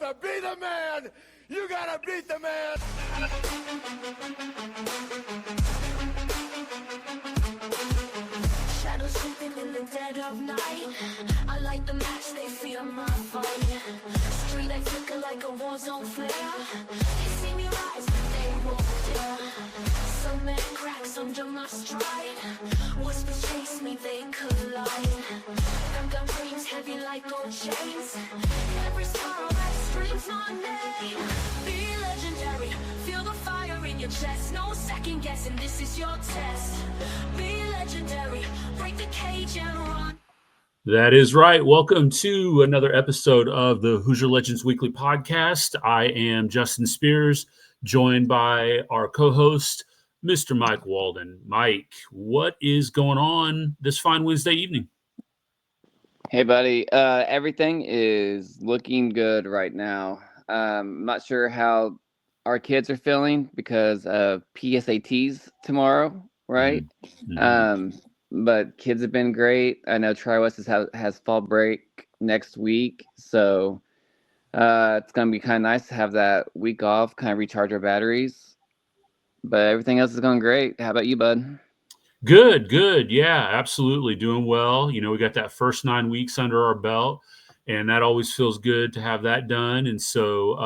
to be the man, you gotta beat the man. Shadows sleeping in the dead of night. I light the match, they feel my fight. Street lights flicker like a war zone flare. They see me rise, they won't dare. Some man cracks under my stride. Whispers chase me, they collide. Gun rings heavy like gold chains. Every sorrow that screams my name. Be legendary, feel the fire in your chest. No second guessing, this is your test. Be legendary, break the cage and run. That is right. Welcome to another episode of the Hoosier Legends Weekly Podcast. I am Justin Spears, joined by our co-host, Mr. Mike Walden. Mike, what is going on this fine Wednesday evening? Hey, buddy. Everything is looking good right now. I'm not sure how our kids are feeling because of PSATs tomorrow, right? Mm-hmm. But kids have been great. I know Tri-West has fall break next week, so it's going to be kind of nice to have that week off, kind of recharge our batteries. But everything else is going great. How about you, bud? Good. Yeah, absolutely. Doing well. You know, we got that first 9 weeks under our belt, and that always feels good to have that done. And so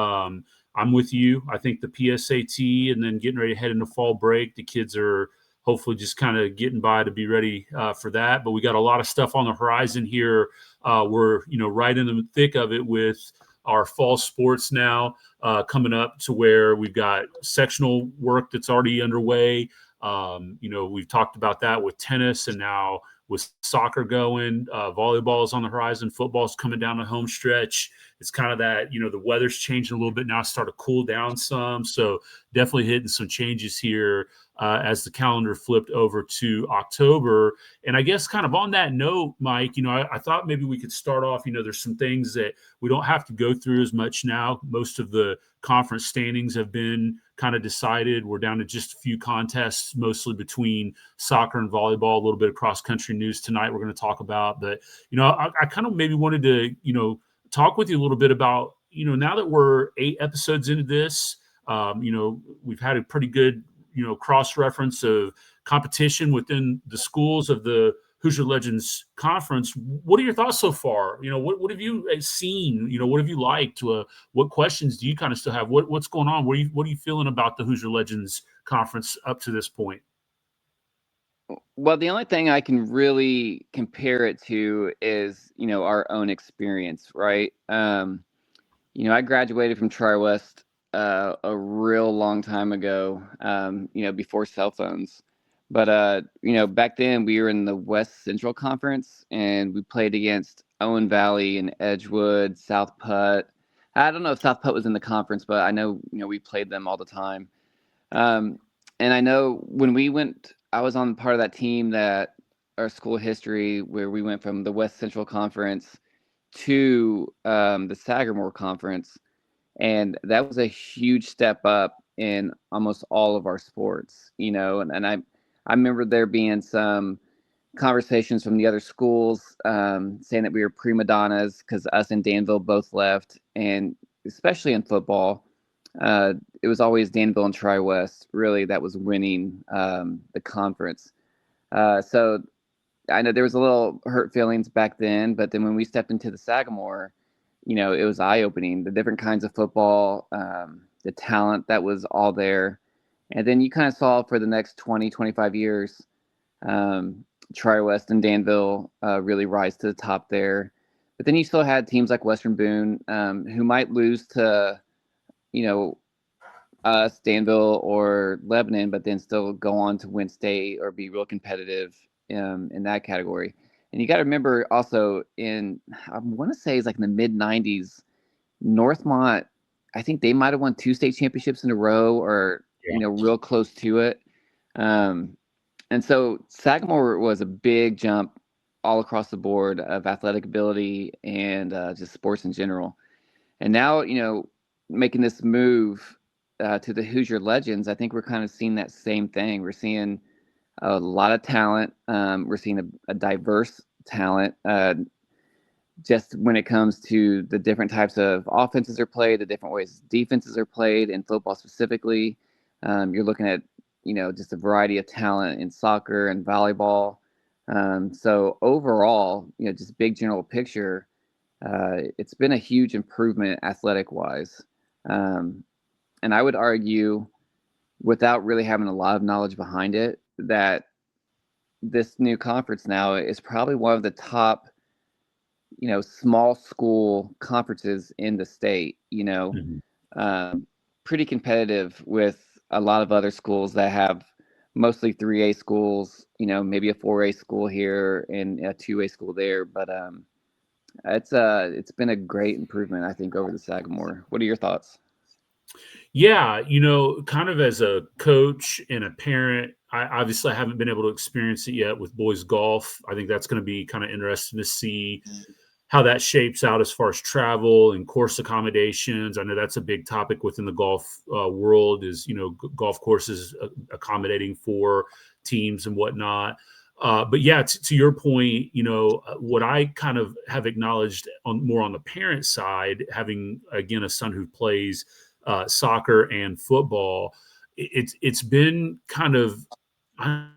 I'm with you. I think the PSAT and then getting ready to head into fall break, the kids are hopefully just kind of getting by to be ready for that. But we got a lot of stuff on the horizon here. We're, right in the thick of it with our fall sports now coming up to where we've got sectional work that's already underway. We've talked about that with tennis and now with soccer going, volleyball is on the horizon, football's coming down the home stretch. It's kind of that, the weather's changing a little bit now, started to cool down some. So definitely hitting some changes here as the calendar flipped over to October. And I guess kind of on that note, Mike, I thought maybe we could start off, there's some things that we don't have to go through as much now. Most of the conference standings have been kind of decided. We're down to just a few contests, mostly between soccer and volleyball, a little bit of cross country news tonight we're going to talk about. But, I kind of maybe wanted to, talk with you a little bit about, now that we're 8 episodes into this, we've had a pretty good, cross-reference of competition within the schools of the Hoosier Legends Conference. What are your thoughts so far? What have you seen? What have you liked? What questions do you kind of still have? What's going on? What are you feeling about the Hoosier Legends Conference up to this point? Well, the only thing I can really compare it to is, our own experience, right? I graduated from Tri-West a real long time ago, before cell phones. But, back then we were in the West Central Conference and we played against Owen Valley and Edgewood, South Putt. I don't know if South Putt was in the conference, but I know, we played them all the time. And I know when we went, I was on part of that team that our school history where we went from the West Central Conference to the Sagamore Conference. And that was a huge step up in almost all of our sports, and I remember there being some conversations from the other schools saying that we were prima donnas because us and Danville both left. And especially in football, it was always Danville and Tri-West really that was winning the conference. So I know there was a little hurt feelings back then, but then when we stepped into the Sagamore, it was eye-opening, the different kinds of football, the talent that was all there. And then you kind of saw for the next 20, 25 years, Tri-West and Danville really rise to the top there. But then you still had teams like Western Boone who might lose to, us, Danville, or Lebanon, but then still go on to win state or be real competitive in that category. And you got to remember also I want to say it's like in the mid-90s, Northmont, I think they might have won 2 state championships in a row or, real close to it. And so Sagamore was a big jump all across the board of athletic ability and just sports in general. And now, making this move to the Hoosier Legends, I think we're kind of seeing that same thing. We're seeing a lot of talent. We're seeing a diverse talent. just when it comes to the different types of offenses are played, the different ways defenses are played in football specifically. You're looking at, just a variety of talent in soccer and volleyball. So overall, just big general picture, it's been a huge improvement athletic wise. And I would argue, without really having a lot of knowledge behind it, that this new conference now is probably one of the top, small school conferences in the state, pretty competitive with a lot of other schools that have mostly 3A schools, maybe a 4A school here and a 2A school there. But it's been a great improvement, I think, over the Sagamore. What are your thoughts? Yeah, kind of as a coach and a parent, I obviously haven't been able to experience it yet with boys golf. I think that's going to be kind of interesting to see how that shapes out as far as travel and course accommodations. I know that's a big topic within the golf world is, golf courses accommodating for teams and whatnot. But yeah, to your point, what I kind of have acknowledged more on the parent side, having, again, a son who plays soccer and football, it's been kind of, I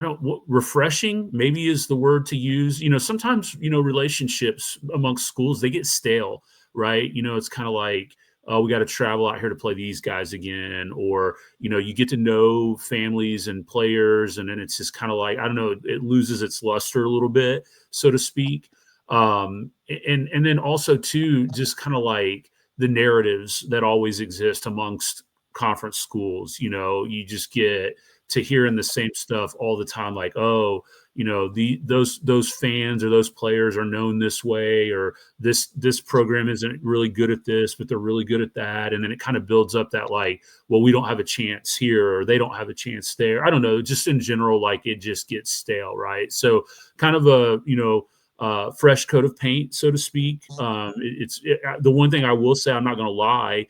don't know, refreshing maybe is the word to use. Sometimes, relationships amongst schools, they get stale, right? It's kind of like, oh, we got to travel out here to play these guys again. Or, you get to know families and players, and then it's just kind of like, I don't know, it loses its luster a little bit, so to speak. And then also too, just kind of like the narratives that always exist amongst conference schools, you just get to hearing the same stuff all the time, like, oh, those fans or those players are known this way, or this program isn't really good at this, but they're really good at that. And then it kind of builds up that, like, well, we don't have a chance here, or they don't have a chance there. I don't know, just in general, like, it just gets stale, right? So kind of a fresh coat of paint, so to speak. The one thing I will say, I'm not going to lie,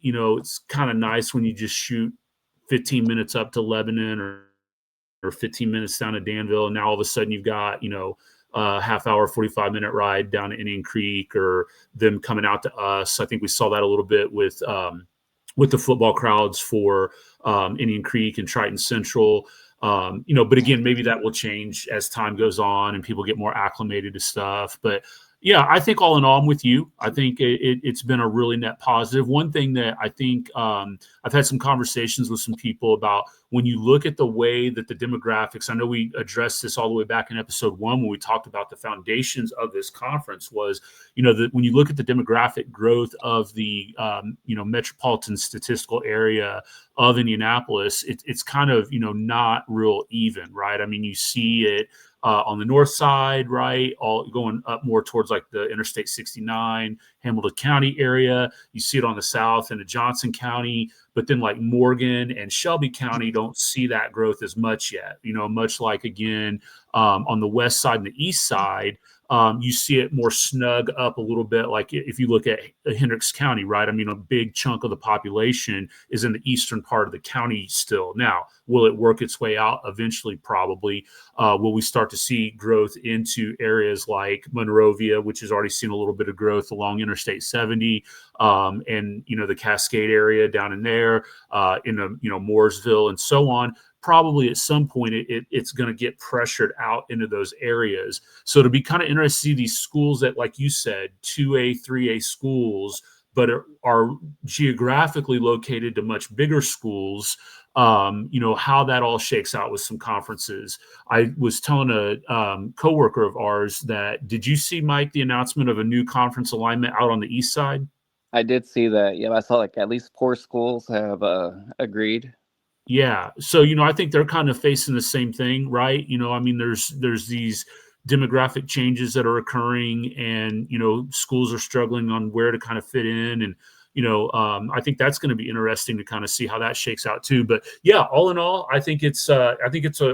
it's kind of nice when you just shoot 15 minutes up to Lebanon, or 15 minutes down to Danville, and now all of a sudden you've got, a half hour, 45-minute ride down to Indian Creek, or them coming out to us. I think we saw that a little bit with the football crowds for Indian Creek and Triton Central. But again, maybe that will change as time goes on and people get more acclimated to stuff. But yeah, I think all in all, I'm with you. I think it's been a really net positive. One thing that I think I've had some conversations with some people about, when you look at the way that the demographics, I know we addressed this all the way back in episode 1 when we talked about the foundations of this conference, was, that when you look at the demographic growth of the, metropolitan statistical area of Indianapolis, it's kind of, not real even, right? I mean, you see it on the north side, right, all going up more towards like the Interstate 69, Hamilton County area. You see it on the south into Johnson County, but then like Morgan and Shelby County don't see that growth as much yet. Much like, again, on the west side and the east side, you see it more snug up a little bit. Like if you look at Hendricks County, right? I mean, a big chunk of the population is in the eastern part of the county still. Now, will it work its way out eventually? Probably. Will we start to see growth into areas like Monrovia, which has already seen a little bit of growth along Interstate 70, and, the Cascade area down in there, in Mooresville and so on? Probably at some point it's going to get pressured out into those areas. So it'll be kind of interesting to see these schools that, like you said, 2A, 3A schools, but are geographically located to much bigger schools. How that all shakes out with some conferences. I was telling a coworker of ours that, did you see, Mike, the announcement of a new conference alignment out on the east side? I did see that. Yeah, I saw like at least 4 schools have agreed. Yeah. So, I think they're kind of facing the same thing, right? I mean, there's these demographic changes that are occurring, and, schools are struggling on where to kind of fit in. And, I think that's going to be interesting to kind of see how that shakes out too. But yeah, all in all, I think it's a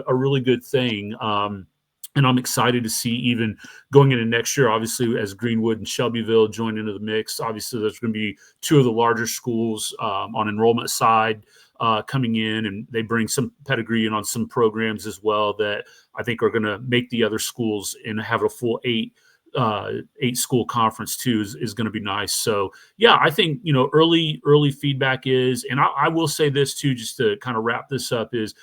really good thing. And I'm excited to see, even going into next year, obviously, as Greenwood and Shelbyville join into the mix. Obviously, there's going to be 2 of the larger schools on enrollment side coming in, and they bring some pedigree in on some programs as well that I think are going to make the other schools and have a full 8 8 school conference too is going to be nice. So yeah, I think, early feedback is, and I will say this too, just to kind of wrap this up, is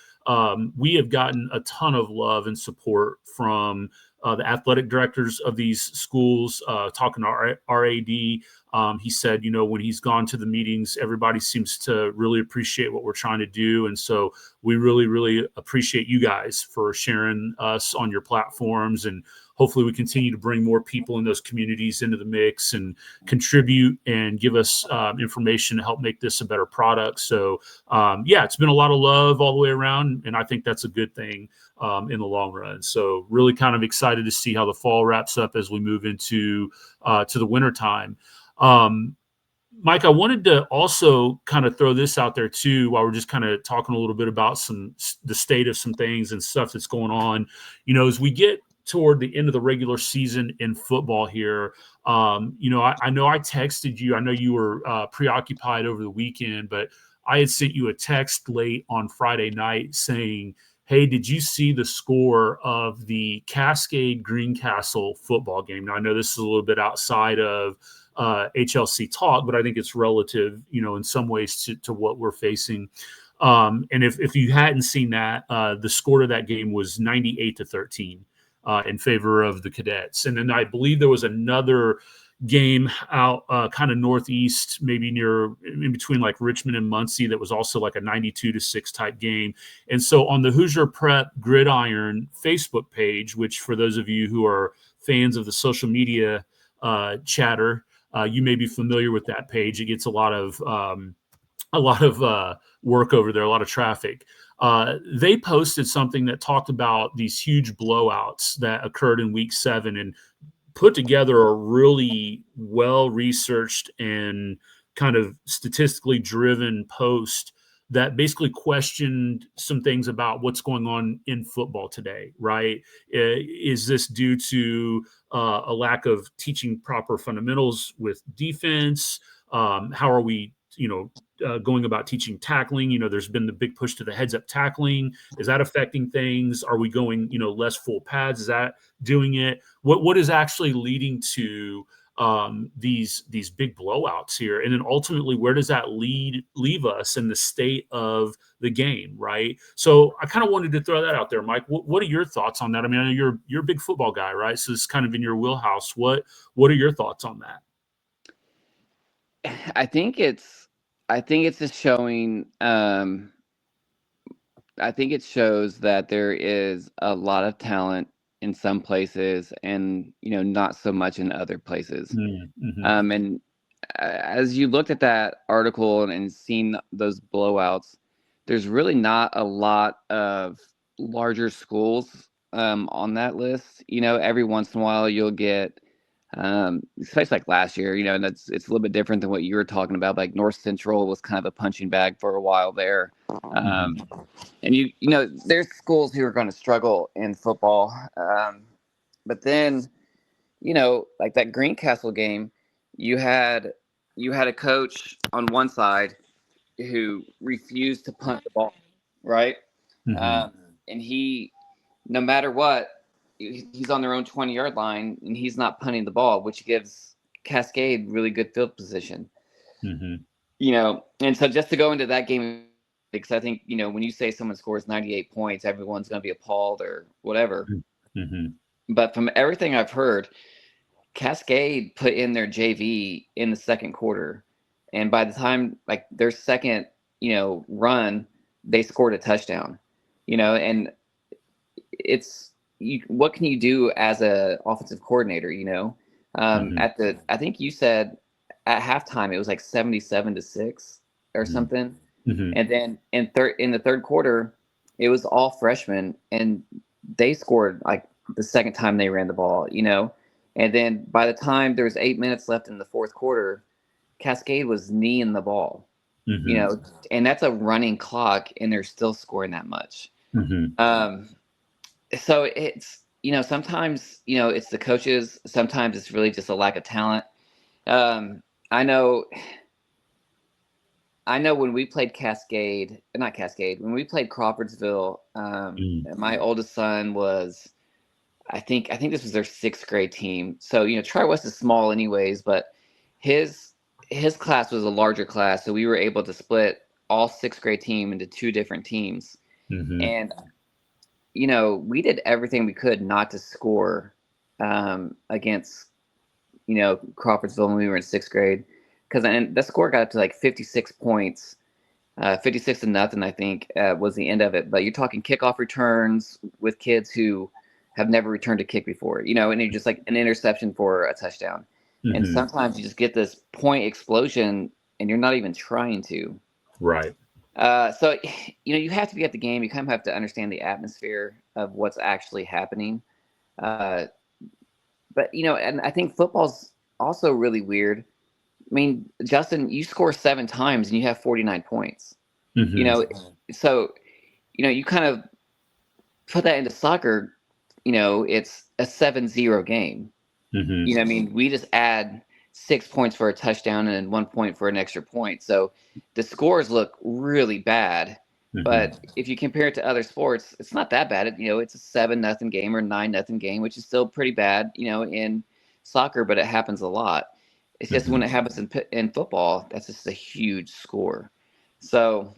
we have gotten a ton of love and support from the athletic directors of these schools. Talking to our RAD, he said, when he's gone to the meetings, everybody seems to really appreciate what we're trying to do. And so we really, really appreciate you guys for sharing us on your platforms. And hopefully we continue to bring more people in those communities into the mix and contribute and give us information to help make this a better product. So it's been a lot of love all the way around. And I think that's a good thing in the long run. So really kind of excited to see how the fall wraps up as we move into to the winter time. Mike, I wanted to also kind of throw this out there too, while we're just kind of talking a little bit about the state of some things and stuff that's going on. As we get toward the end of the regular season in football here, I know I texted you. I know you were preoccupied over the weekend, but I had sent you a text late on Friday night saying, hey, did you see the score of the Cascade Greencastle football game? Now, I know this is a little bit outside of HLC talk, but I think it's relative, in some ways to what we're facing. And if you hadn't seen that, the score of that game was 98-13 in favor of the Cadets. And then I believe there was another game out kind of northeast, maybe in between like Richmond and Muncie, that was also like a 92-6 type game. And so on the Hoosier Prep Gridiron Facebook page, which for those of you who are fans of the social media chatter, you may be familiar with that page. It gets a lot of work over there, a lot of traffic. They posted something that talked about these huge blowouts that occurred in week 7 and put together a really well-researched and kind of statistically driven post that basically questioned some things about what's going on in football today, right? Is this due to a lack of teaching proper fundamentals with defense? How are we, going about teaching tackling? There's been the big push to the heads-up tackling. Is that affecting things? Are we going, less full pads? Is that doing it? What is actually leading to these big blowouts here? And then ultimately, where does that leave us in the state of the game, right? So I kind of wanted to throw that out there, Mike. What are your thoughts on that? I mean, I know you're a big football guy, right? So it's kind of in your wheelhouse. What are your thoughts on that? I think it's just showing. I think it shows that there is a lot of talent in some places, and not so much in other places. Mm-hmm. And as you looked at that article and seen those blowouts, there's really not a lot of larger schools on that list. Every once in a while you'll get. Especially like last year, and it's a little bit different than what you were talking about. Like North Central was kind of a punching bag for a while there. And there's schools who are going to struggle in football. But then, like that Greencastle game, you had a coach on one side who refused to punt the ball, right? Mm-hmm. And he, no matter what, he's on their own 20-yard line and he's not punting the ball, which gives Cascade really good field position. Mm-hmm. And so just to go into that game, because I think, when you say someone scores 98 points, everyone's going to be appalled or whatever. Mm-hmm. But from everything I've heard, Cascade put in their JV in the second quarter. And by the time like their second, run, they scored a touchdown, and it's, what can you do as a offensive coordinator? Mm-hmm. I think you said at halftime it was like 77-6 or something, Mm-hmm. and then in the third quarter it was all freshmen, and they scored like the second time they ran the ball, and then by the time there was 8 minutes left in the fourth quarter, Cascade was kneeing the ball, Mm-hmm. and that's a running clock, and they're still scoring that much. Mm-hmm. So it's, sometimes, it's the coaches. Sometimes it's really just a lack of talent. I know when we played when we played Crawfordsville, my oldest son was, I think this was their sixth grade team. So, Tri-West is small anyways, but his class was a larger class. So we were able to split all sixth grade team into two different teams. Mm-hmm. And, we did everything we could not to score against, Crawfordsville when we were in sixth grade. Because the score got up to like 56 points. 56-0, I think, was the end of it. But you're talking kickoff returns with kids who have never returned a kick before, and you're just like an interception for a touchdown. Mm-hmm. And sometimes you just get this point explosion and you're not even trying to. Right. So, you have to be at the game. You kind of have to understand the atmosphere of what's actually happening. But, and I think football's also really weird. I mean, Justin, you score 7 times and you have 49 points. Mm-hmm. So, you kind of put that into soccer, it's a 7-0 game. Mm-hmm. I mean, we just add 6 points for a touchdown and 1 point for an extra point. So the scores look really bad. Mm-hmm. But if you compare it to other sports, it's not that bad. It's a 7-0 game or 9-0 game, which is still pretty bad, in soccer, but it happens a lot. It's just when it happens in football, that's just a huge score. So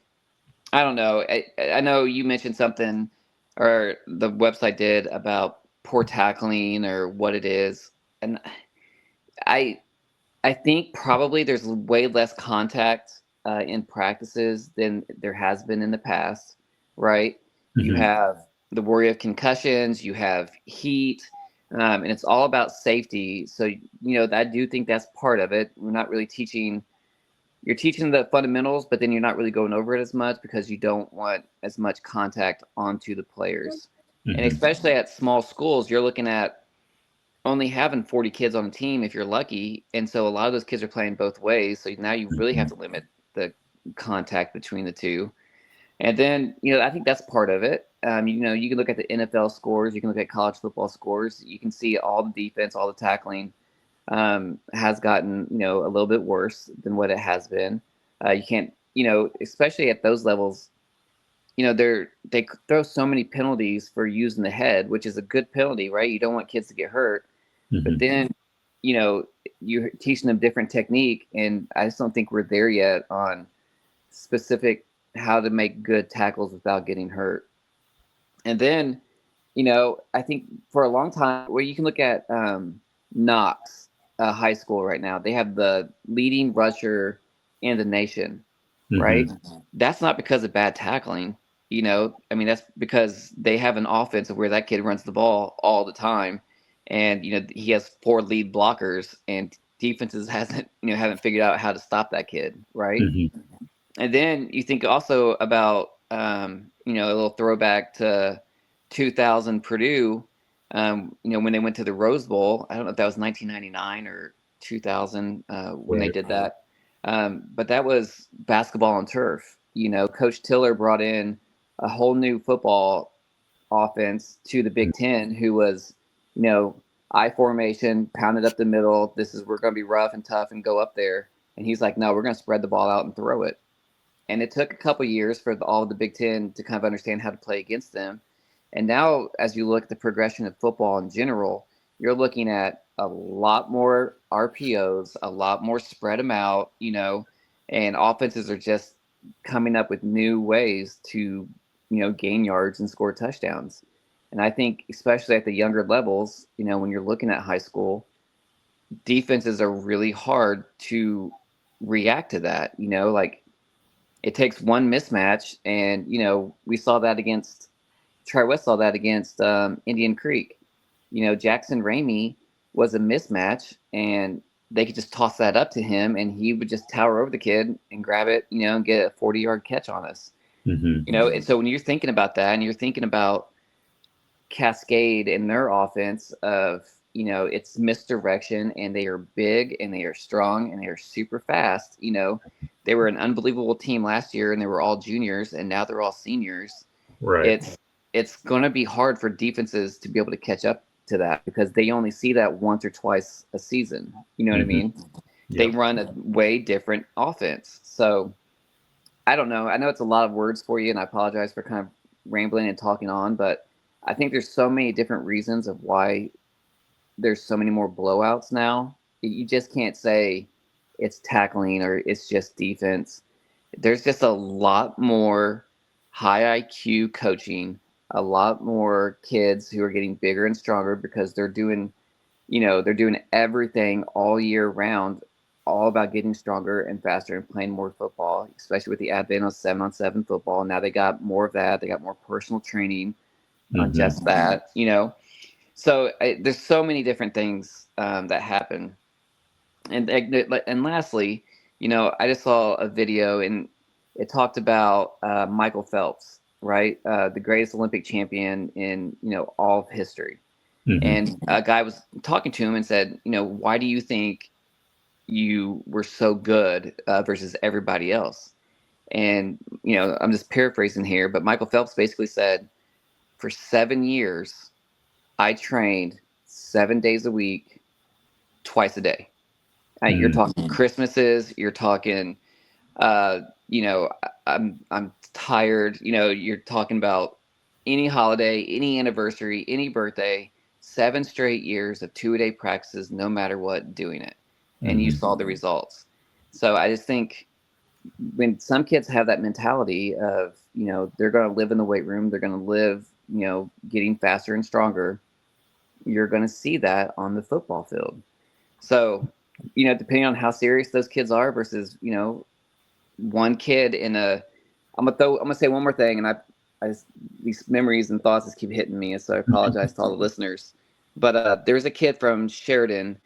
I don't know. I know you mentioned something, or the website did, about poor tackling or what it is, and I think probably there's way less contact in practices than there has been in the past, right? Mm-hmm. You have the worry of concussions, you have heat. And it's all about safety. So, I do think that's part of it. We're not really you're teaching the fundamentals, but then you're not really going over it as much because you don't want as much contact onto the players. Mm-hmm. And especially at small schools, you're looking at only having 40 kids on a team if you're lucky. And so a lot of those kids are playing both ways. So now you really have to limit the contact between the two. And then, I think that's part of it. You can look at the NFL scores. You can look at college football scores. You can see all the defense, all the tackling has gotten, a little bit worse than what it has been. You can't, especially at those levels, they throw so many penalties for using the head, which is a good penalty, right? You don't want kids to get hurt. Mm-hmm. But then, you're teaching them different technique. And I just don't think we're there yet on specific how to make good tackles without getting hurt. And then, I think for a long time, where you can look at Knox High School right now, they have the leading rusher in the nation, mm-hmm. right? That's not because of bad tackling. That's because they have an offense where that kid runs the ball all the time. And, he has 4 lead blockers, and defenses haven't figured out how to stop that kid, right? Mm-hmm. And then you think also about, a little throwback to 2000 Purdue, when they went to the Rose Bowl. I don't know if that was 1999 or 2000 when they did that. But that was basketball and turf. Coach Tiller brought in a whole new football offense to the Big Ten, who was, I formation, pounded up the middle. We're going to be rough and tough and go up there. And he's like, no, we're going to spread the ball out and throw it. And it took a couple years for all of the Big Ten to kind of understand how to play against them. And now, as you look at the progression of football in general, you're looking at a lot more RPOs, a lot more spread them out, and offenses are just coming up with new ways to, gain yards and score touchdowns. And I think especially at the younger levels, when you're looking at high school, defenses are really hard to react to that. It takes one mismatch, and we saw that against Tri-West, saw that against Indian Creek. Jackson Ramey was a mismatch, and they could just toss that up to him, and he would just tower over the kid and grab it, and get a 40-yard catch on us. Mm-hmm. And so when you're thinking about that, and you're thinking about Cascade in their offense of, it's misdirection, and they are big, and they are strong, and they are super fast. They were an unbelievable team last year, and they were all juniors, and now they're all seniors. Right. It's going to be hard for defenses to be able to catch up to that because they only see that once or twice a season. You know what I mean? Yep. They run a way different offense. So I don't know. I know it's a lot of words for you, and I apologize for kind of rambling and talking on, but I think there's so many different reasons of why there's so many more blowouts now. You just can't say it's tackling or it's just defense. There's just a lot more high IQ coaching, a lot more kids who are getting bigger and stronger because they're doing, they're doing everything all year round, all about getting stronger and faster and playing more football, especially with the advent of 7-on-7 football. Now they got more of that. They got more personal training on just that. So there's so many different things that happen. And lastly, I just saw a video and it talked about Michael Phelps, right? The greatest Olympic champion in, all of history. And a guy was talking to him and said, why do you think you were so good versus everybody else? And, I'm just paraphrasing here, but Michael Phelps basically said, for 7 years, I trained 7 days a week, twice a day. You're talking Christmases. You're talking, I'm tired. You're talking about any holiday, any anniversary, any birthday. 7 straight years of 2-a-day practices, no matter what, doing it, and you saw the results. So I just think when some kids have that mentality of, they're going to live in the weight room, they're going to live, getting faster and stronger, you're going to see that on the football field. So, depending on how serious those kids are versus, one kid I'm gonna say one more thing, and I just, these memories and thoughts just keep hitting me, so I apologize to all the listeners. But there's a kid from Sheridan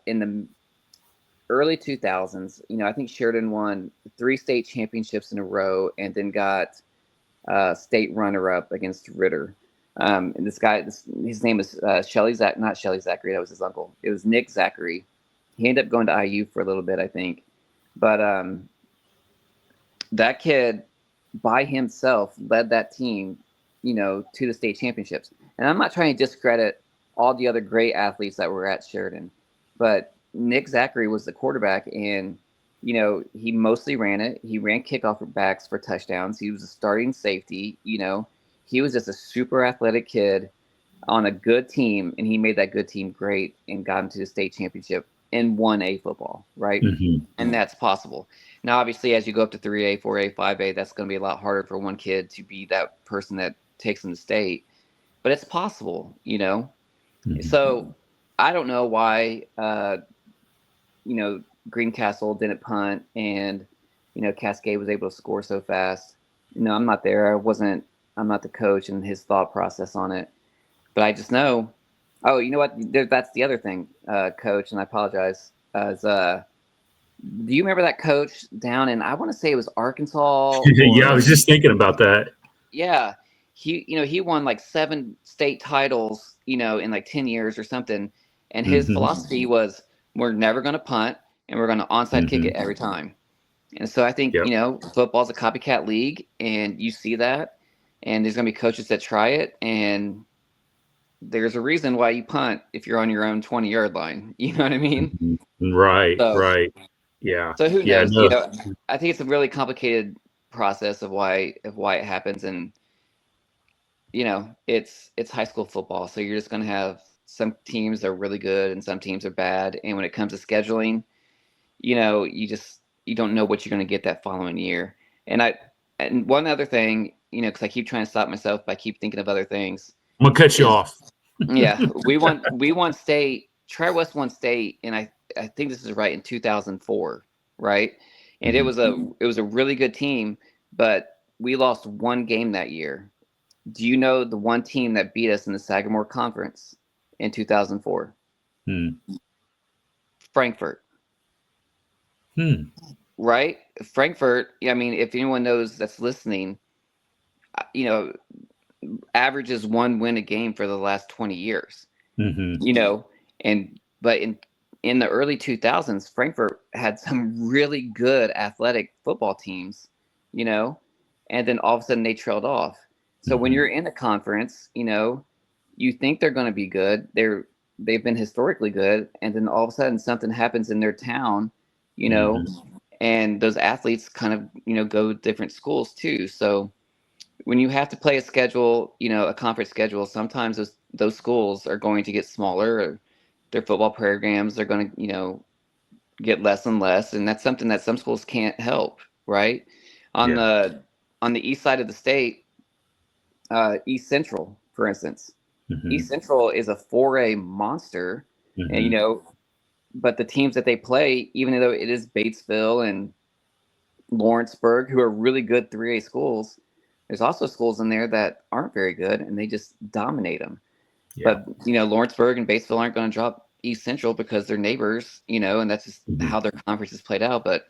in the early 2000s. I think Sheridan won 3 state championships in a row, and then got state runner-up against Ritter. And this guy, his name is not Shelly Zachary. That was his uncle. It was Nick Zachary. He ended up going to IU for a little bit, I think. But that kid by himself led that team, to the state championships. And I'm not trying to discredit all the other great athletes that were at Sheridan, but Nick Zachary was the quarterback, and he mostly ran it. He ran kickoff backs for touchdowns. He was a starting safety. He was just a super athletic kid on a good team, and he made that good team great and got him to the state championship in 1A football, right? And that's possible. Now, obviously, as you go up to 3A, 4A, 5A, that's going to be a lot harder for one kid to be that person that takes them to state. But it's possible, So I don't know why, Greencastle didn't punt and, Cascade was able to score so fast. I'm not there. I'm not the coach and his thought process on it. But I just know, oh, you know what? That's the other thing, Coach, and I apologize. Do you remember that coach down in, I want to say it was Arkansas? Yeah, I was just thinking about that. Yeah. He won like 7 state titles, in like 10 years or something. And his philosophy was, we're never going to punt and we're going to onside kick it every time. And so I think, football's a copycat league, and you see that, and there's going to be coaches that try it, and there's a reason why you punt if you're on your own 20-yard line. You know what I mean? Right. Yeah. So who knows? No. I think it's a really complicated process of why it happens, and it's high school football, so you're just going to have some teams that are really good and some teams are bad, and when it comes to scheduling, you don't know what you're going to get that following year. And one other thing, because I keep trying to stop myself, but I keep thinking of other things. I'm gonna cut you off. Yeah, we won state. Tri-West won state, and I think this is right, in 2004, right? And it was a really good team, but we lost one game that year. Do you know the one team that beat us in the Sagamore Conference in 2004? Frankfort. Right? Frankfort, I mean, if anyone knows that's listening, averages 1 win a game for the last 20 years. But in the early 2000s, Frankfort had some really good athletic football teams, and then all of a sudden they trailed off. So when you're in a conference, you think they're going to be good. They've been historically good, and then all of a sudden something happens in their town, and those athletes kind of, go to different schools too. So when you have to play a schedule, a conference schedule, sometimes those schools are going to get smaller, or their football programs are going to, get less and less, and that's something that some schools can't help, right? On the east side of the state, East Central, for instance, East Central is a 4A monster, and but the teams that they play, even though it is Batesville and Lawrenceburg, who are really good 3A schools, there's also schools in there that aren't very good, and they just dominate them. Yeah. But Lawrenceburg and Batesville aren't going to drop East Central because they're neighbors, and that's just how their conference is played out. But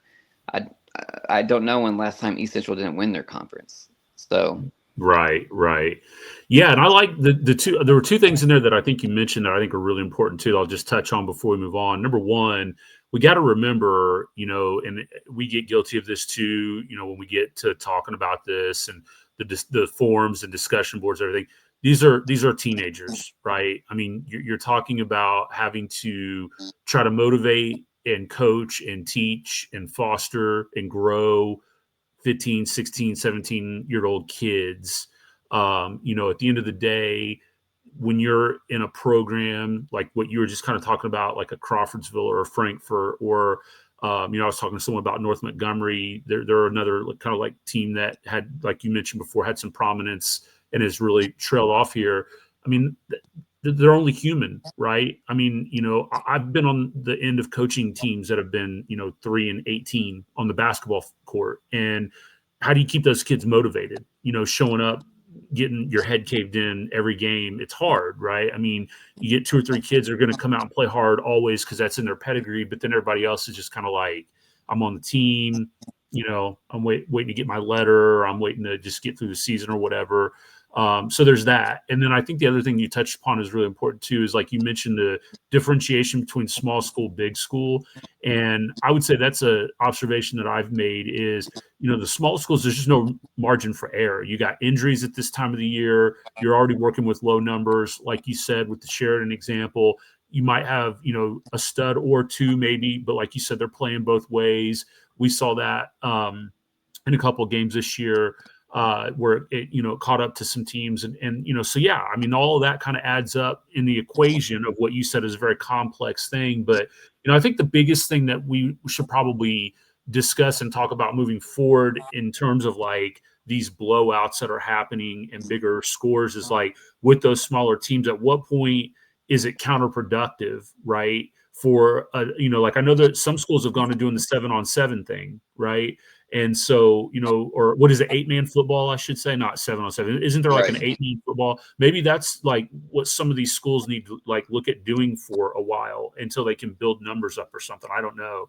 I don't know when last time East Central didn't win their conference. So Right. Yeah, and I like the two. There were two things in there that I think you mentioned that I think are really important too. I'll just touch on before we move on. Number one, we got to remember, and we get guilty of this too. When we get to talking about this and the forums and discussion boards, everything. These are teenagers, right? I mean, you're talking about having to try to motivate and coach and teach and foster and grow 15, 16, 17-year-old kids. At the end of the day, when you're in a program like what you were just kind of talking about, like a Crawfordsville or a Frankfurt, or I was talking to someone about North Montgomery. They're another kind of like team that had, like you mentioned before, had some prominence and has really trailed off here. I mean, they're only human, right? I mean, I've been on the end of coaching teams that have been, 3-18 on the basketball court. And how do you keep those kids motivated? Showing up, getting your head caved in every game. It's hard, right? I mean, you get 2 or 3 kids that are going to come out and play hard always because that's in their pedigree. But then everybody else is just kind of like, I'm on the team, I'm waiting to get my letter, or I'm waiting to just get through the season or whatever. So there's that. And then I think the other thing you touched upon is really important too, is like you mentioned the differentiation between small school, big school. And I would say that's an observation that I've made is, the small schools, there's just no margin for error. You got injuries at this time of the year. You're already working with low numbers. Like you said, with the Sheridan example, you might have, a stud or two maybe, but like you said, they're playing both ways. We saw that in a couple of games this year. Where it, caught up to some teams and so yeah, I mean, all of that kind of adds up in the equation of what you said is a very complex thing. But, I think the biggest thing that we should probably discuss and talk about moving forward in terms of like these blowouts that are happening and bigger scores is like with those smaller teams, at what point is it counterproductive, right? For, like I know that some schools have gone to doing the 7-on-7 thing, right? And so, or what is it, 8-man football, I should say, not 7-on-7. Isn't there like an 8-man football? Maybe that's like what some of these schools need to like look at doing for a while until they can build numbers up or something. I don't know.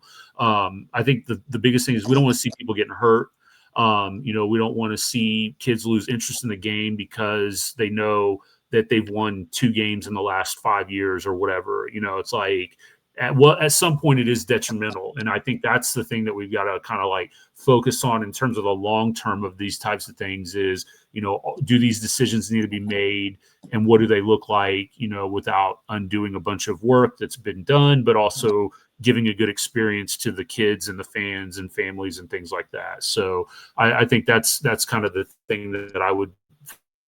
I think the biggest thing is we don't want to see people getting hurt. We don't want to see kids lose interest in the game because they know that they've won 2 games in the last 5 years or whatever. It's like, at some point it is detrimental. And I think that's the thing that we've got to kind of like focus on in terms of the long term of these types of things is, do these decisions need to be made and what do they look like, without undoing a bunch of work that's been done, but also giving a good experience to the kids and the fans and families and things like that. So I think that's kind of the thing that I would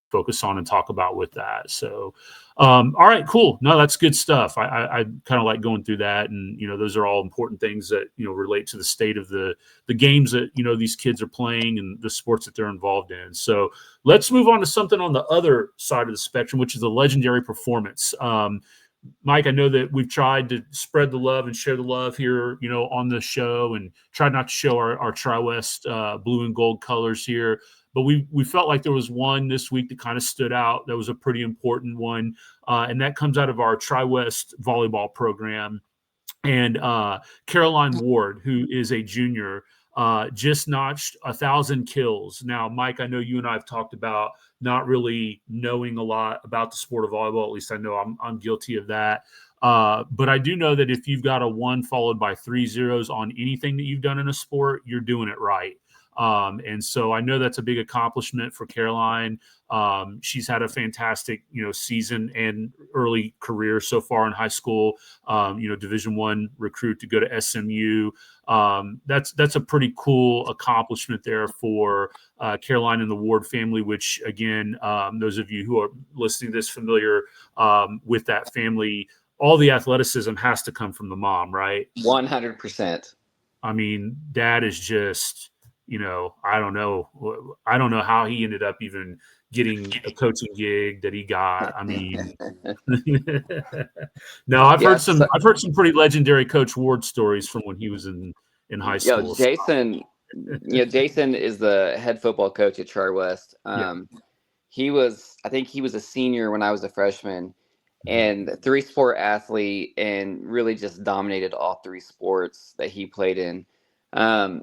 focus on and talk about with that. So, all right, cool. No, that's good stuff. I kind of like going through that, and those are all important things that relate to the state of the games that these kids are playing and the sports that they're involved in. So let's move on to something on the other side of the spectrum, which is a legendary performance. Mike, I know that we've tried to spread the love and share the love here, on the show, and tried not to show our Tri-West blue and gold colors here. But we felt like there was one this week that kind of stood out. That was a pretty important one, and that comes out of our Tri-West volleyball program. And Caroline Ward, who is a junior, just notched 1,000 kills. Now, Mike, I know you and I have talked about not really knowing a lot about the sport of volleyball. At least I know I'm guilty of that. But I do know that if you've got a 1 followed by 3 zeros on anything that you've done in a sport, you're doing it right. And so I know that's a big accomplishment for Caroline. She's had a fantastic, season and early career so far in high school. Division I recruit to go to SMU. That's a pretty cool accomplishment there for Caroline and the Ward family, which again, those of you who are listening to this familiar with that family, all the athleticism has to come from the mom, right? 100%. I mean, dad is just, I don't know how he ended up even getting a coaching gig that he got. I mean, no, I've heard some pretty legendary Coach Ward stories from when he was in high school. Jason is the head football coach at Char West. I think he was a senior when I was a freshman, and a 3-sport athlete, and really just dominated all 3 sports that he played in. I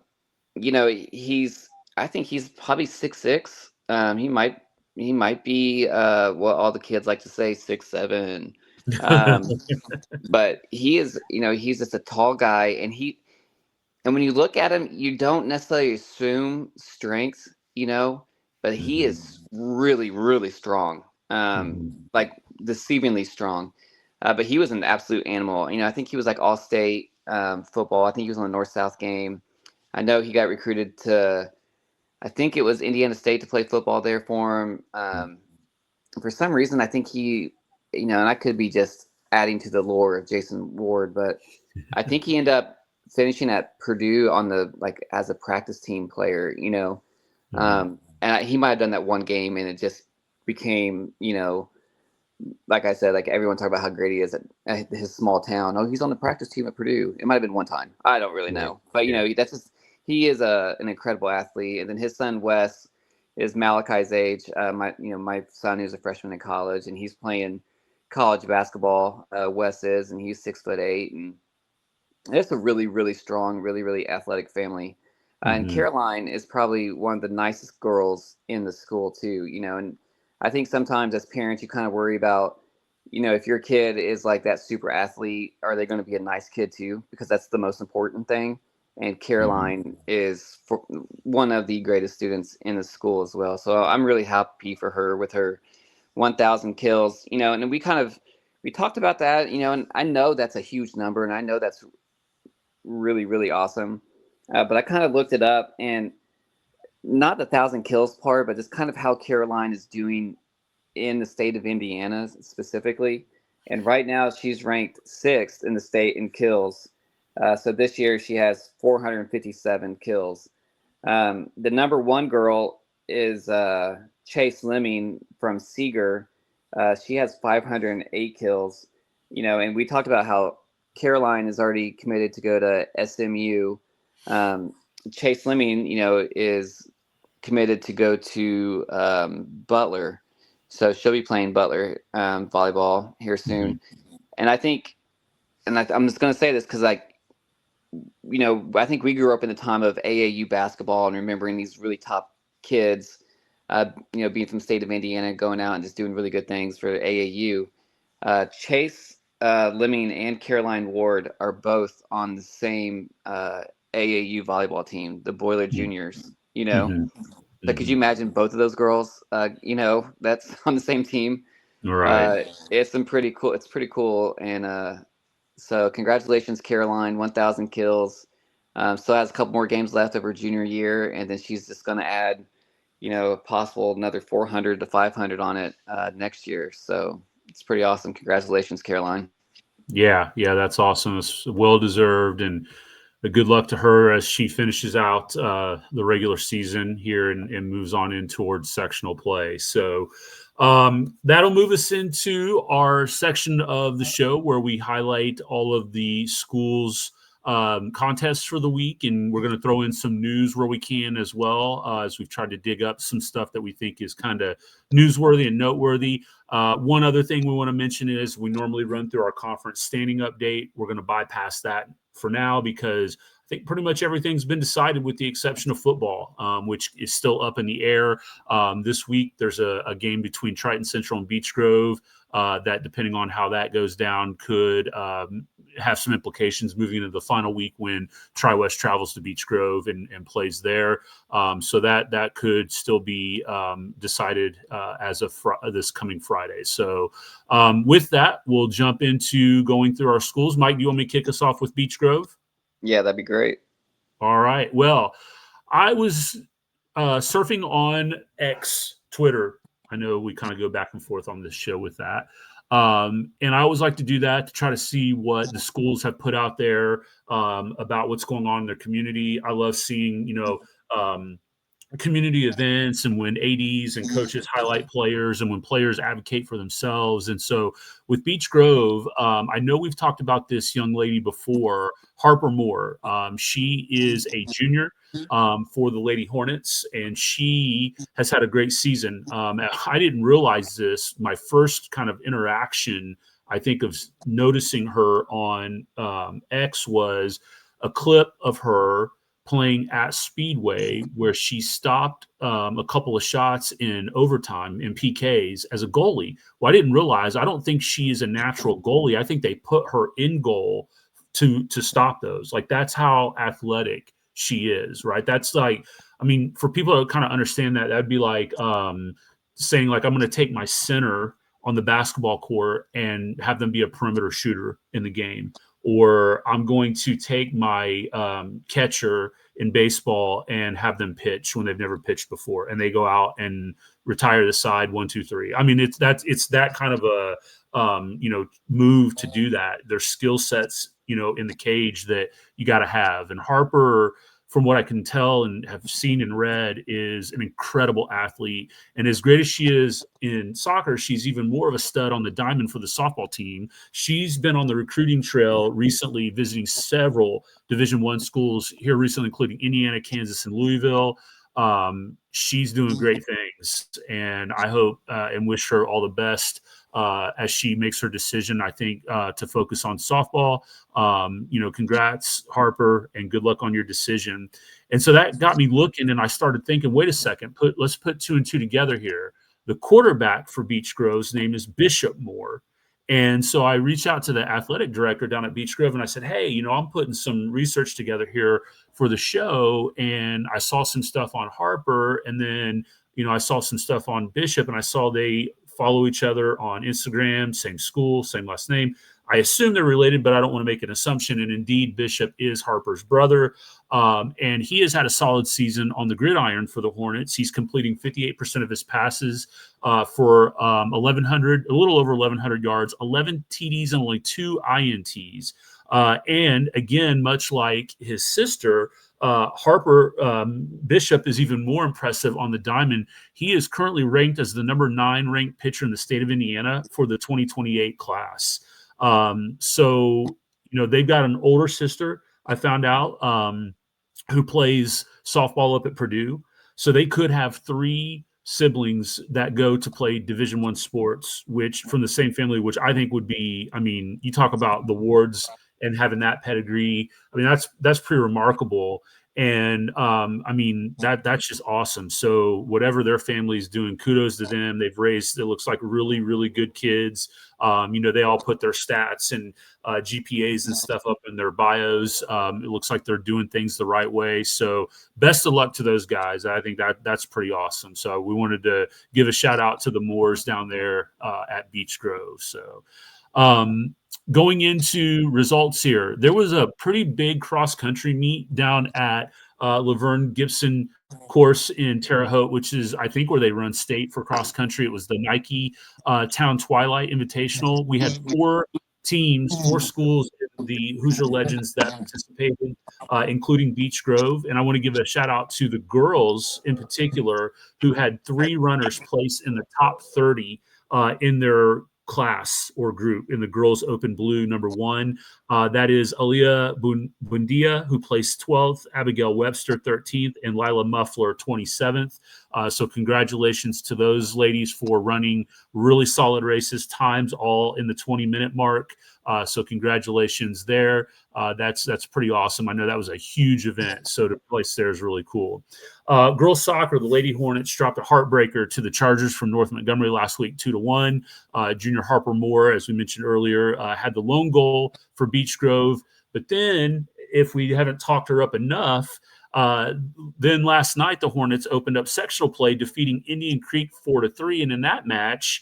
think he's probably 6'6". He might be what all the kids like to say, 6'7". But he is, he's just a tall guy, and when you look at him, you don't necessarily assume strength, but he is really, really strong, like deceivingly strong. But he was an absolute animal. I think he was like all-state football. I think he was on the North-South game. I know he got recruited to, I think it was Indiana State to play football there for him. For some reason, I think he, and I could be just adding to the lore of Jason Ward, but I think he ended up finishing at Purdue on as a practice team player, and he might have done that one game, and it just became, like I said, like everyone talk about how great he is at his small town. Oh, he's on the practice team at Purdue. It might have been one time. I don't really know, but that's just, he is an incredible athlete. And then his son Wes is Malachi's age. My son who's a freshman in college, and he's playing college basketball. Wes is, and he's 6'8", and it's a really, really strong, really, really athletic family. And Caroline is probably one of the nicest girls in the school too, and I think sometimes as parents, you kind of worry about, if your kid is like that super athlete, are they going to be a nice kid too? Because that's the most important thing. And Caroline is one of the greatest students in the school as well. So I'm really happy for her with her 1,000 kills, and we talked about that, and I know that's a huge number, and I know that's really, really awesome. But I kind of looked it up, and not the 1,000 kills part, but just kind of how Caroline is doing in the state of Indiana specifically. And right now she's ranked 6th in the state in kills. So this year she has 457 kills. The number 1 girl is Chase Lemming from Seeger. She has 508 kills. And we talked about how Caroline is already committed to go to SMU. Chase Lemming, is committed to go to Butler. So she'll be playing Butler volleyball here soon. And I think, I'm just going to say this because, I think we grew up in the time of AAU basketball and remembering these really top kids, being from the state of Indiana, going out and just doing really good things for AAU. Chase Lemming and Caroline Ward are both on the same AAU volleyball team, the Boiler Juniors, So could you imagine both of those girls, that's on the same team? Right. It's pretty cool. And so congratulations, Caroline, 1,000 kills. Still has a couple more games left of her junior year, and then she's just going to add, possible another 400 to 500 on it next year. So it's pretty awesome. Congratulations, Caroline. Yeah, that's awesome. It's well-deserved, and good luck to her as she finishes out the regular season here and moves on in towards sectional play. So that'll move us into our section of the show where we highlight all of the schools' contests for the week, and we're going to throw in some news where we can as well, as we've tried to dig up some stuff that we think is kind of newsworthy and noteworthy. One other thing we want to mention is we normally run through our conference standing update. We're going to bypass that for now because I think pretty much everything's been decided with the exception of football, which is still up in the air. This week, there's a game between Triton Central and Beech Grove that, depending on how that goes down, could have some implications moving into the final week when Tri-West travels to Beech Grove and plays there. So that could still be decided as of this coming Friday. So with that, we'll jump into going through our schools. Mike, do you want me to kick us off with Beech Grove? Yeah, that'd be great. All right. Well, I was surfing on X, Twitter. I know we kind of go back and forth on this show with that. And I always like to do that to try to see what the schools have put out there about what's going on in their community. I love seeing, community events and when ADs and coaches highlight players and when players advocate for themselves. And so with Beech Grove, I know we've talked about this young lady before, Harper Moore. She is a junior for the Lady Hornets, and she has had a great season. I didn't realize this. My first kind of interaction, I think, of noticing her on X was a clip of her playing at Speedway where she stopped a couple of shots in overtime in PKs as a goalie. Well, I didn't realize, I don't think she is a natural goalie. I think they put her in goal to stop those. Like, that's how athletic she is, right? That's like, I mean, for people to kind of understand that, that'd be like saying, like, I'm going to take my center on the basketball court and have them be a perimeter shooter in the game. Or I'm going to take my catcher in baseball and have them pitch when they've never pitched before, and they go out and retire the side 1, 2, 3. I mean, it's that kind of a move to do that. There's skill sets in the cage that you got to have. And Harper, from what I can tell and have seen and read, is an incredible athlete. And as great as she is in soccer, she's even more of a stud on the diamond for the softball team. She's been on the recruiting trail recently, visiting several Division I schools here recently, including Indiana, Kansas, and Louisville. She's doing great things, and I hope and wish her all the best as she makes her decision, I think, to focus on softball. Congrats, Harper, and good luck on your decision. And so that got me looking, and I started thinking, wait a second, let's put 2 and 2 together here. The quarterback for Beech Grove's name is Bishop Moore. And so I reached out to the athletic director down at Beech Grove, and I said, hey, I'm putting some research together here for the show, and I saw some stuff on Harper, and then, I saw some stuff on Bishop, and I saw they follow each other on Instagram, same school, same last name. I assume they're related, but I don't want to make an assumption. And indeed, Bishop is Harper's brother. And he has had a solid season on the gridiron for the Hornets. He's completing 58% of his passes for 1,100, a little over 1,100 yards, 11 TDs and only 2 INTs. And again, much like his sister, Harper, Bishop is even more impressive on the diamond. He is currently ranked as the number 9 ranked pitcher in the state of Indiana for the 2028 class. So they've got an older sister, I found out, who plays softball up at Purdue. So they could have 3 siblings that go to play Division I sports, which from the same family, which I think would be, I mean, you talk about the Wards and having that pedigree. I mean, that's pretty remarkable. And that's just awesome. So whatever their family's doing, kudos to them. They've raised, it looks like, really, really good kids. They all put their stats and GPAs and stuff up in their bios. It looks like they're doing things the right way. So best of luck to those guys. I think that's pretty awesome. So we wanted to give a shout out to the Moores down there at Beech Grove. So going into results here, there was a pretty big cross-country meet down at Laverne Gibson course in Terre Haute, which is, I think, where they run state for cross-country. It was the Nike Town Twilight Invitational. We had 4 teams, 4 schools in the Hoosier Legends that participated, including Beech Grove. And I want to give a shout-out to the girls in particular, who had 3 runners placed in the top 30 in their class or group in the girls open blue number 1. That is Aaliyah Bundia, who placed 12th, Abigail Webster 13th, and Lila Muffler 27th. So congratulations to those ladies for running really solid races, times all in the 20-minute mark. So congratulations there. That's pretty awesome. I know that was a huge event, so to place there is really cool. Girls soccer, the Lady Hornets dropped a heartbreaker to the Chargers from North Montgomery last week, 2-1. Junior Harper Moore, as we mentioned earlier, had the lone goal for Beech Grove. But then, if we haven't talked her up enough, then last night the Hornets opened up sectional play, defeating Indian Creek 4-3. And in that match,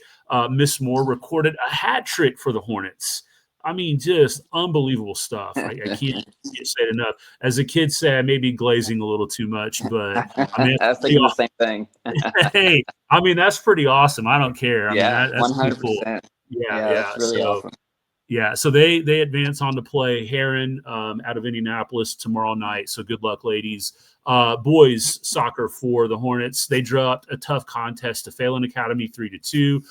Miss Moore recorded a hat trick for the Hornets. I mean, just unbelievable stuff. I can't say it enough. As the kids say, I may be glazing a little too much, but I mean, I was thinking the same thing. hey, I mean, that's pretty awesome. I don't care. I mean, that's pretty cool. 100%. Yeah, That's really awesome. Yeah, so they advance on to play Heron out of Indianapolis tomorrow night. So good luck, ladies. Boys soccer for the Hornets. They dropped a tough contest to Phelan Academy 3-2.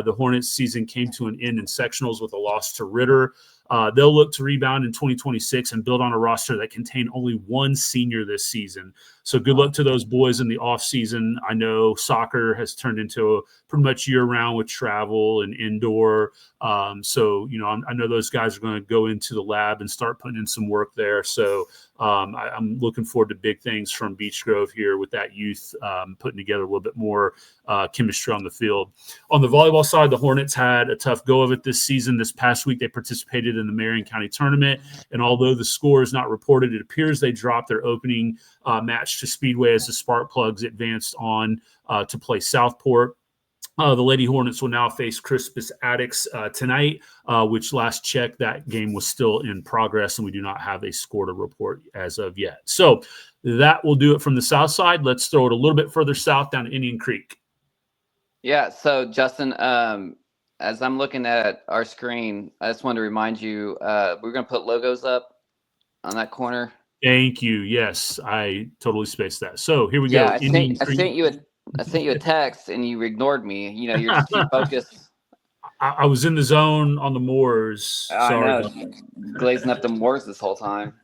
The Hornets season came to an end in sectionals with a loss to Ritter. They'll look to rebound in 2026 and build on a roster that contained only one senior this season. So good luck to those boys in the offseason. I know soccer has turned into a pretty much year-round with travel and indoor. So, I know those guys are going to go into the lab and start putting in some work there. So I'm looking forward to big things from Beech Grove here with that youth putting together a little bit more chemistry on the field. On the volleyball side, the Hornets had a tough go of it this season. This past week, they participated in the Marion County tournament. And although the score is not reported, it appears they dropped their opening match to Speedway as the Sparkplugs advanced on to play Southport. The Lady Hornets will now face Crispus Attucks tonight, which last check, that game was still in progress, and we do not have a score to report as of yet. So that will do it from the south side. Let's throw it a little bit further south down to Indian Creek. Yeah, so Justin, as I'm looking at our screen, I just wanted to remind you, we're going to put logos up on that corner. Thank you. Yes, I totally spaced that. So here we go. I sent you a text and you ignored me. You're just too focused. I was in the zone on the moors. Sorry. I know, glazing up the moors this whole time.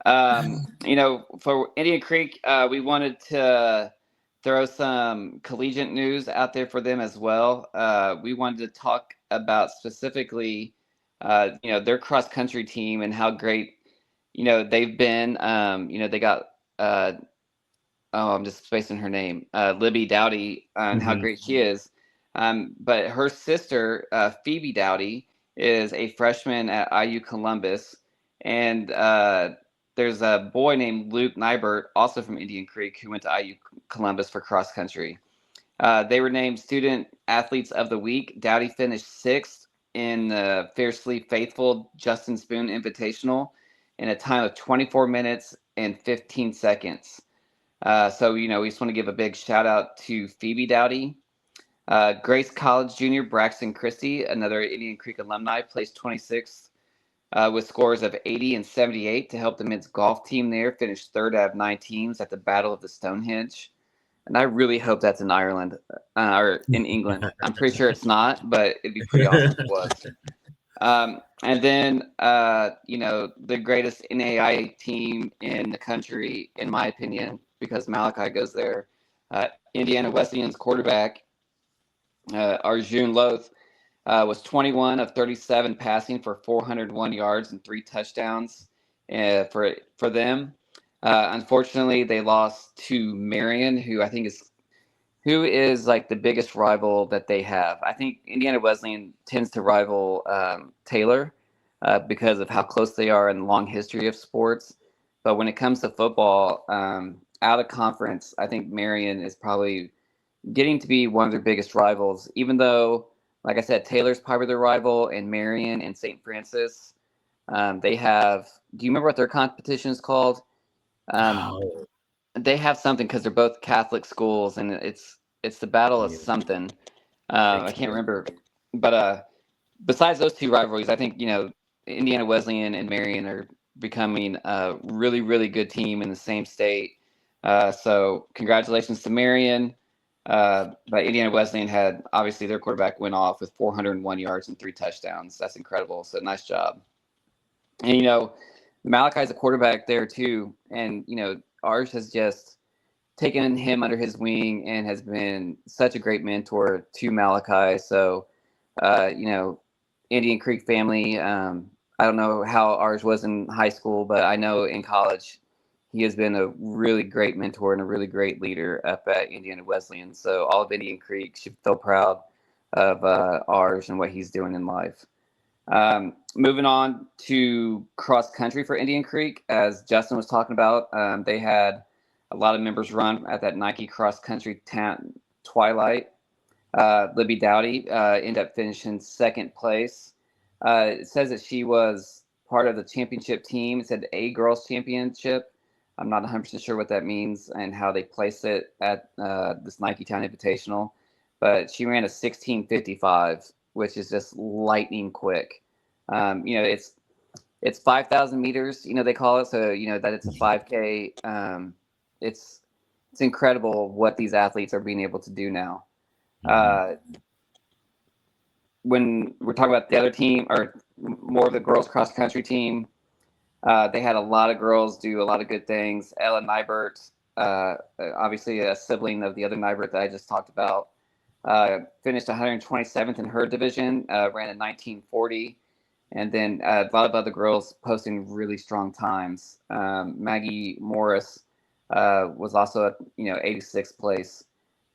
For Indian Creek, we wanted to throw some collegiate news out there for them as well. We wanted to talk about specifically, their cross country team and how great, they've been. They got, I'm just spacing her name, Libby Dowdy, and how great she is. But her sister, Phoebe Dowdy, is a freshman at IU Columbus. And there's a boy named Luke Nybert, also from Indian Creek, who went to IU Columbus for cross country. They were named Student Athletes of the Week. Dowdy finished 6th in the Fiercely Faithful Justin Spoon Invitational in a time of 24 minutes and 15 seconds. So we just want to give a big shout out to Phoebe Dowdy. Grace College junior Braxton Christie, another Indian Creek alumni, placed 26th with scores of 80 and 78 to help the men's golf team there finish 3rd out of 9 teams at the Battle of the Stonehenge. And I really hope that's in Ireland or in England. I'm pretty sure it's not, but it'd be pretty awesome if it was. And then, the greatest NAI team in the country, in my opinion, because Malachi goes there, Indiana Wesleyan's quarterback, Arjun Loth, was 21 of 37 passing for 401 yards and 3 touchdowns for them. Unfortunately, they lost to Marion, who is like the biggest rival that they have. I think Indiana Wesleyan tends to rival Taylor because of how close they are in the long history of sports. But when it comes to football, out of conference, I think Marion is probably getting to be one of their biggest rivals, even though, like I said, Taylor's probably their rival, and Marion and St. Francis. They have, do you remember what their competition is called? They have something because they're both Catholic schools, and it's the Battle of something. I can't remember. But besides those two rivalries, I think, Indiana Wesleyan and Marion are becoming a really, really good team in the same state. So congratulations to Marion. But Indiana Wesleyan had, obviously, their quarterback went off with 401 yards and 3 touchdowns. That's incredible. So nice job. And, Malachi's a quarterback there too. And, ours has just taken him under his wing and has been such a great mentor to Malachi. So, Indian Creek family. I don't know how ours was in high school, but I know in college he has been a really great mentor and a really great leader up at Indiana Wesleyan. So all of Indian Creek should feel proud of ours and what he's doing in life. Moving on to cross country for Indian Creek, as Justin was talking about, they had a lot of members run at that Nike cross country Twilight. Libby Dowdy ended up finishing second place. It says that she was part of the championship team. It said A Girls Championship. I'm not 100% sure what that means and how they place it at this Nike Town Invitational. But she ran a 16:55, which is just lightning quick. It's 5,000 meters, they call it. So, that it's a 5K. It's incredible what these athletes are being able to do now. When we're talking about the other team, or more of the girls cross country team, they had a lot of girls do a lot of good things. Ella Nybert, obviously a sibling of the other Nybert that I just talked about, finished 127th in her division, ran a 19:40. And then a lot of other girls posting really strong times. Maggie Morris was also at 86th place.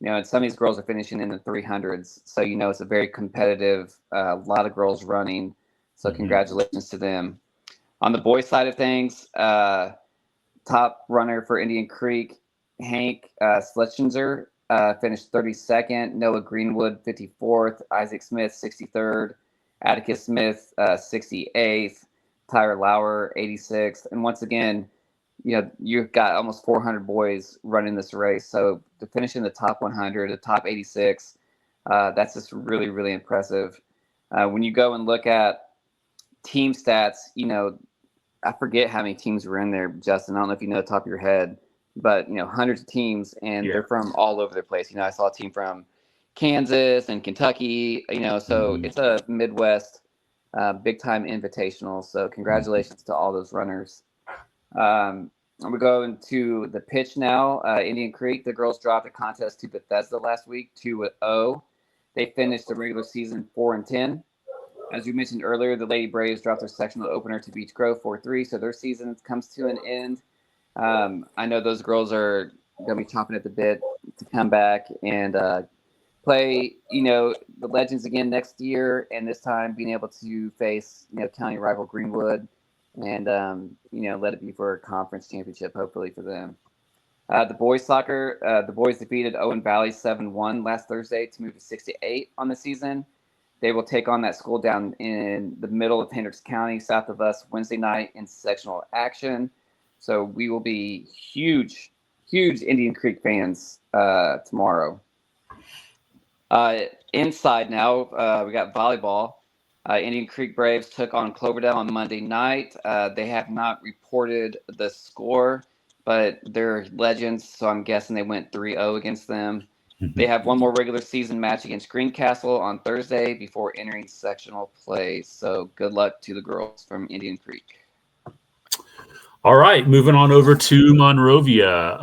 And some of these girls are finishing in the 300s. So it's a very competitive. A lot of girls running. So congratulations to them. On the boys' side of things, top runner for Indian Creek, Hank Schletzinger, finished 32nd. Noah Greenwood 54th. Isaac Smith 63rd. Atticus Smith, 68th, Tyler Lauer, 86th. And once again, you've got almost 400 boys running this race. So to finish in the top 100, the top 86, that's just really, really impressive. When you go and look at team stats, I forget how many teams were in there, Justin. I don't know if you know the top of your head, but, hundreds of teams, and they're from all over the place. I saw a team from Kansas and Kentucky, so it's a Midwest big time invitational. So congratulations to all those runners. We go into the pitch now. Indian Creek, the girls dropped a contest to Bethesda last week, 2-0. They finished the regular season 4-10. As we mentioned earlier, the Lady Braves dropped their sectional opener to Beech Grove 4-3, so their season comes to an end. I know those girls are going to be chomping at the bit to come back and play, the Legends again next year, and this time being able to face, county rival Greenwood, and let it be for a conference championship, hopefully for them. The boys soccer, the boys defeated Owen Valley 7-1 last Thursday to move to 68 on the season. They will take on that school down in the middle of Hendricks County, south of us, Wednesday night in sectional action. So we will be huge Indian Creek fans tomorrow. Inside now, we got volleyball. Indian Creek Braves took on Cloverdale on Monday night. They have not reported the score, but they're Legends, so I'm guessing they went 3-0 against them. They have one more regular season match against Greencastle on Thursday before entering sectional play. So good luck to the girls from Indian Creek. All right, moving on over to Monrovia.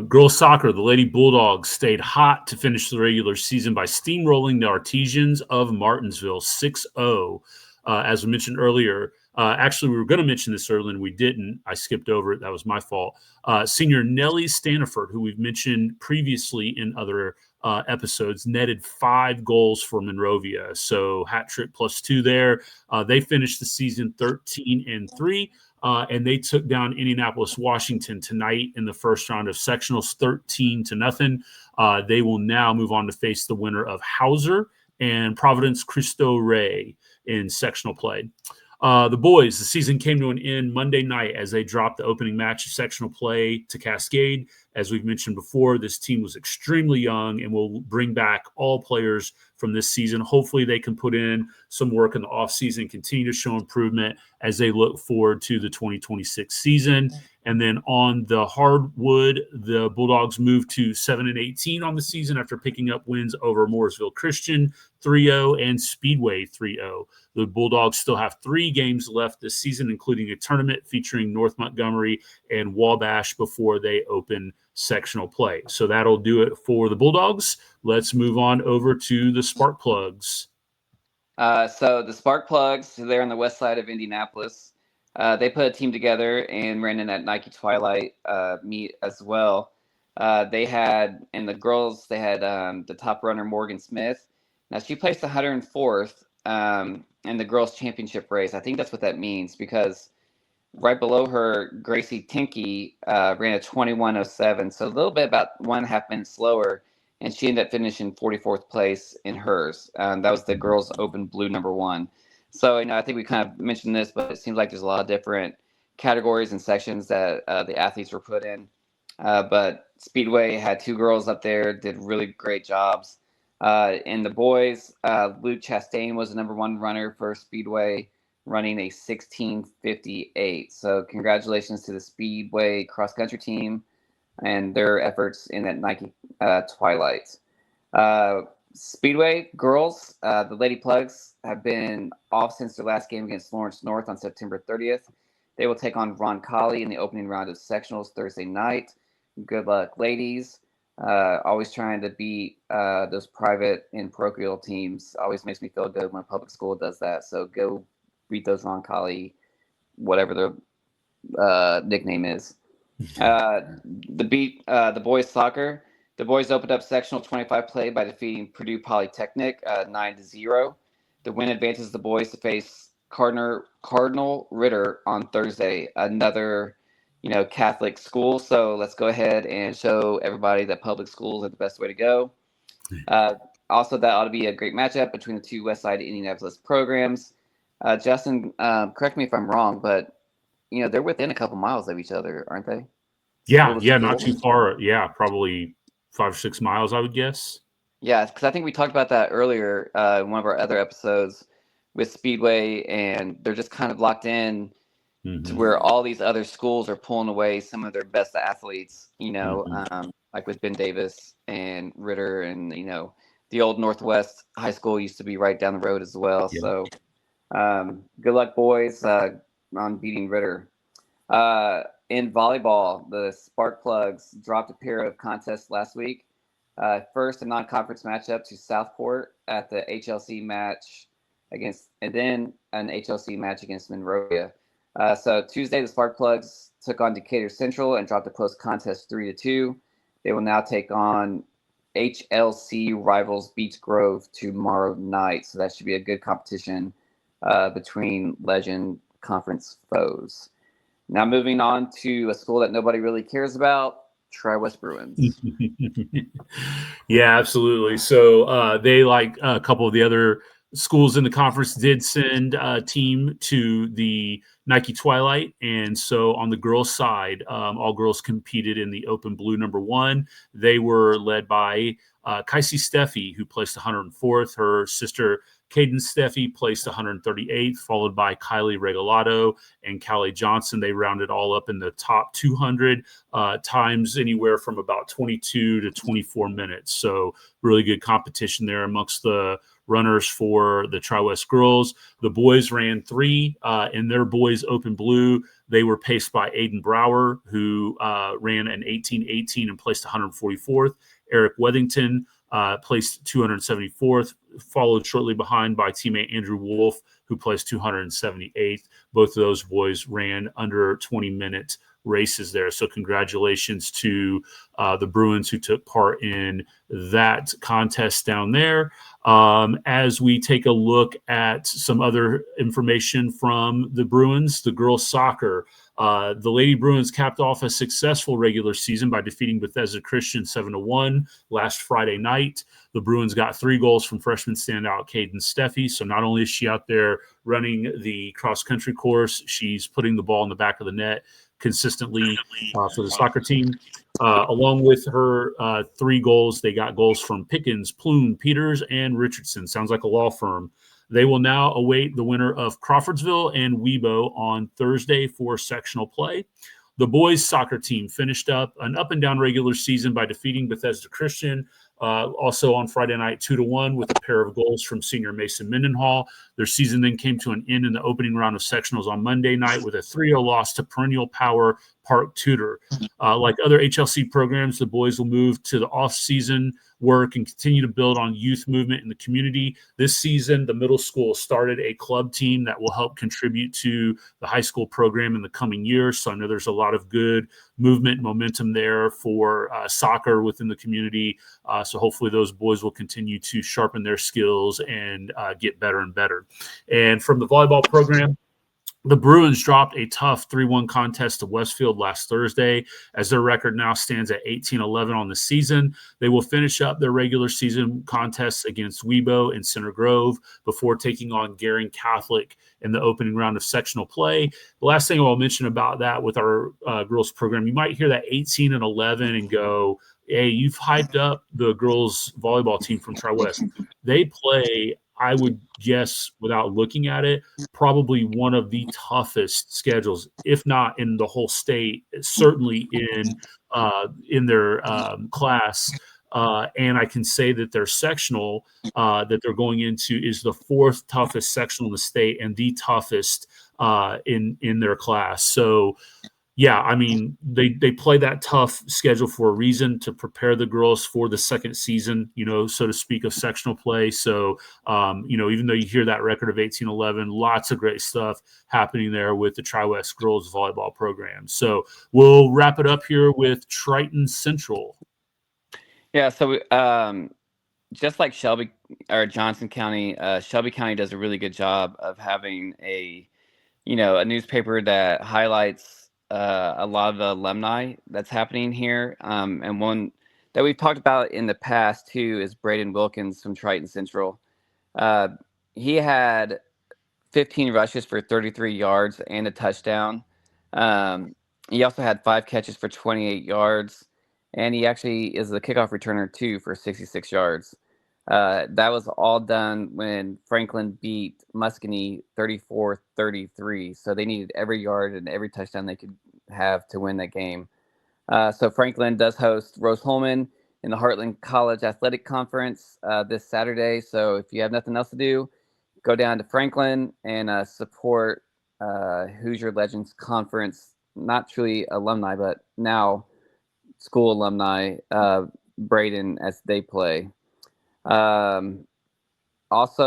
Girls soccer, the Lady Bulldogs stayed hot to finish the regular season by steamrolling the Artesians of Martinsville 6-0. As we mentioned earlier, actually, we were going to mention this earlier and we didn't. I skipped over it. That was my fault. Senior Nellie Staniford, who we've mentioned previously in other episodes, netted 5 goals for Monrovia. So hat trick +2 there. They finished the season 13-3. And they took down Indianapolis, Washington tonight in the first round of sectionals, 13-0. They will now move on to face the winner of Hauser and Providence Cristo Rey in sectional play. The boys, the season came to an end Monday night as they dropped the opening match of sectional play to Cascade. As we've mentioned before, this team was extremely young and will bring back all players from this season. Hopefully they can put in some work in the offseason, continue to show improvement as they look forward to the 2026 season. And then on the hardwood, the Bulldogs moved to 7-18 on the season after picking up wins over Mooresville Christian 3-0 and Speedway 3-0. The Bulldogs still have 3 games left this season, including a tournament featuring North Montgomery and Wabash before they open sectional play. So that'll do it for the Bulldogs. Let's move on over to the Spark Plugs. So the Spark Plugs, they're on the west side of Indianapolis. They put a team together and ran in that Nike Twilight meet as well. They had, in the girls, they had the top runner, Morgan Smith. Now, she placed 104th in the girls' championship race. I think that's what that means, because right below her, Gracie Tinkey ran a 21:07, so a little bit about 1.5 minutes slower, and she ended up finishing 44th place in hers. That was the girls' open blue #1. So, I think we kind of mentioned this, but it seems like there's a lot of different categories and sections that the athletes were put in. But Speedway had 2 girls up there, did really great jobs. In the boys, Luke Chastain was the #1 runner for Speedway, running a 16:58. So congratulations to the Speedway cross country team and their efforts in that Nike Twilight. Speedway girls, the Lady Plugs have been off since their last game against Lawrence North on September 30th. They will take on Roncalli in the opening round of sectionals Thursday night. Good luck, ladies. Always trying to beat those private and parochial teams. Always makes me feel good when public school does that. So go beat those Roncalli, whatever their nickname is. The boys soccer. The boys opened up sectional 25 play by defeating Purdue Polytechnic 9-0. The win advances the boys to face Cardinal Ritter on Thursday, another Catholic school. So let's go ahead and show everybody that public schools are the best way to go. Also, that ought to be a great matchup between the 2 West Side Indianapolis programs. Justin, correct me if I'm wrong, but they're within a couple miles of each other, aren't they? Yeah, not too far. Yeah, probably 5 or 6 miles, I would guess. Yeah, because I think we talked about that earlier in one of our other episodes with Speedway, and they're just kind of locked in to where all these other schools are pulling away some of their best athletes, like with Ben Davis and Ritter, and the old Northwest High School used to be right down the road as well. Yeah. So good luck, boys, on beating Ritter. In volleyball, the Spark Plugs dropped a pair of contests last week. First, a non-conference matchup to Southport at the HLC match and then an HLC match against Monrovia. So Tuesday, the Spark Plugs took on Decatur Central and dropped a close contest 3-2. They will now take on HLC rivals Beech Grove tomorrow night. So that should be a good competition between Legend Conference foes. Now moving on to a school that nobody really cares about, Tri-West Bruins. Yeah, absolutely. So they, like a couple of the other schools in the conference, did send a team to the Nike Twilight. And so on the girls' side, all girls competed in the open blue #1. They were led by Kaisi Steffi, who placed 104th. Her sister Caden Steffi placed 138th, followed by Kylie Regalado and Callie Johnson. They rounded all up in the top 200 times, anywhere from about 22 to 24 minutes. So really good competition there amongst the runners for the Tri-West girls. The boys ran 3 in their boys open blue. They were paced by Aiden Brower, who ran an 18:18 and placed 144th. Eric Wethington placed 274th, followed shortly behind by teammate Andrew Wolf, who placed 278th. Both of those boys ran under 20-minute races there. So congratulations to the Bruins who took part in that contest down there. As we take a look at some other information from the Bruins, the girls soccer, the Lady Bruins capped off a successful regular season by defeating Bethesda Christian 7-1 last Friday night. The Bruins got 3 goals from freshman standout Caden Steffi. So not only is she out there running the cross-country course, she's putting the ball in the back of the net consistently for the soccer team. Along with her 3 goals, they got goals from Pickens, Plume, Peters, and Richardson. Sounds like a law firm. They will now await the winner of Crawfordsville and Webo on Thursday for sectional play. The boys soccer team finished up an up-and-down regular season by defeating Bethesda Christian Also on Friday night, 2-1 with a pair of goals from senior Mason Mendenhall. Their season then came to an end in the opening round of sectionals on Monday night with a 3-0 loss to perennial power Park Tudor. Like other HLC programs, the boys will move to the off-season work and continue to build on youth movement in the community. This season, the middle school started a club team that will help contribute to the high school program in the coming years. So I know there's a lot of good movement and momentum there for soccer within the community. So hopefully those boys will continue to sharpen their skills and get better and better. And from the volleyball program, the Bruins dropped a tough 3-1 contest to Westfield last Thursday, as their record now stands at 18-11 on the season. They will finish up their regular season contests against Webo and Center Grove before taking on Garing Catholic in the opening round of sectional play. The last thing I'll mention about that with our girls program, you might hear that 18-11 and go, hey, you've hyped up the girls volleyball team from Tri-West. They play, I would guess, without looking at it, probably one of the toughest schedules, if not in the whole state, certainly in their class. And I can say that their sectional that they're going into is the 4th toughest sectional in the state and the toughest in their class. So, yeah, I mean, they play that tough schedule for a reason, to prepare the girls for the second season, so to speak, of sectional play. So, even though you hear that record of 18-11, lots of great stuff happening there with the Tri-West girls volleyball program. So we'll wrap it up here with Triton Central. Yeah, so just like Shelby or Johnson County, Shelby County does a really good job of having a newspaper that highlights a lot of the alumni that's happening here. And one that we've talked about in the past too is Braden Wilkins from Triton Central. He had 15 rushes for 33 yards and a touchdown. He also had 5 catches for 28 yards. And he actually is the kickoff returner too for 66 yards. That was all done when Franklin beat Muscogee 34-33. So they needed every yard and every touchdown they could have to win that game. So Franklin does host Rose-Hulman in the Heartland College Athletic Conference this Saturday. So if you have nothing else to do, go down to Franklin and support Hoosier Legends Conference, not truly alumni, but now school alumni, Braden, as they play. Also,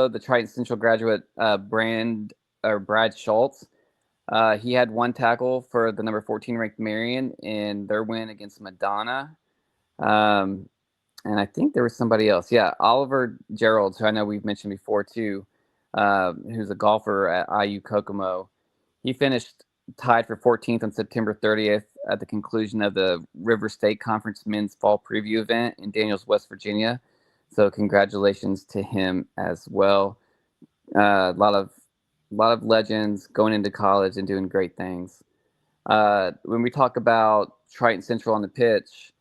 the Triton Central graduate Brad Schultz, he had 1 tackle for the number 14 ranked Marion in their win against Madonna. And I think there was somebody else. Yeah, Oliver Gerald, who I know we've mentioned before too, who's a golfer at IU Kokomo. He finished tied for 14th on September 30th at the conclusion of the River State Conference Men's Fall Preview event in Daniels, West Virginia. So congratulations to him as well. A lot of legends going into college and doing great things. When we talk about Triton Central on the pitch,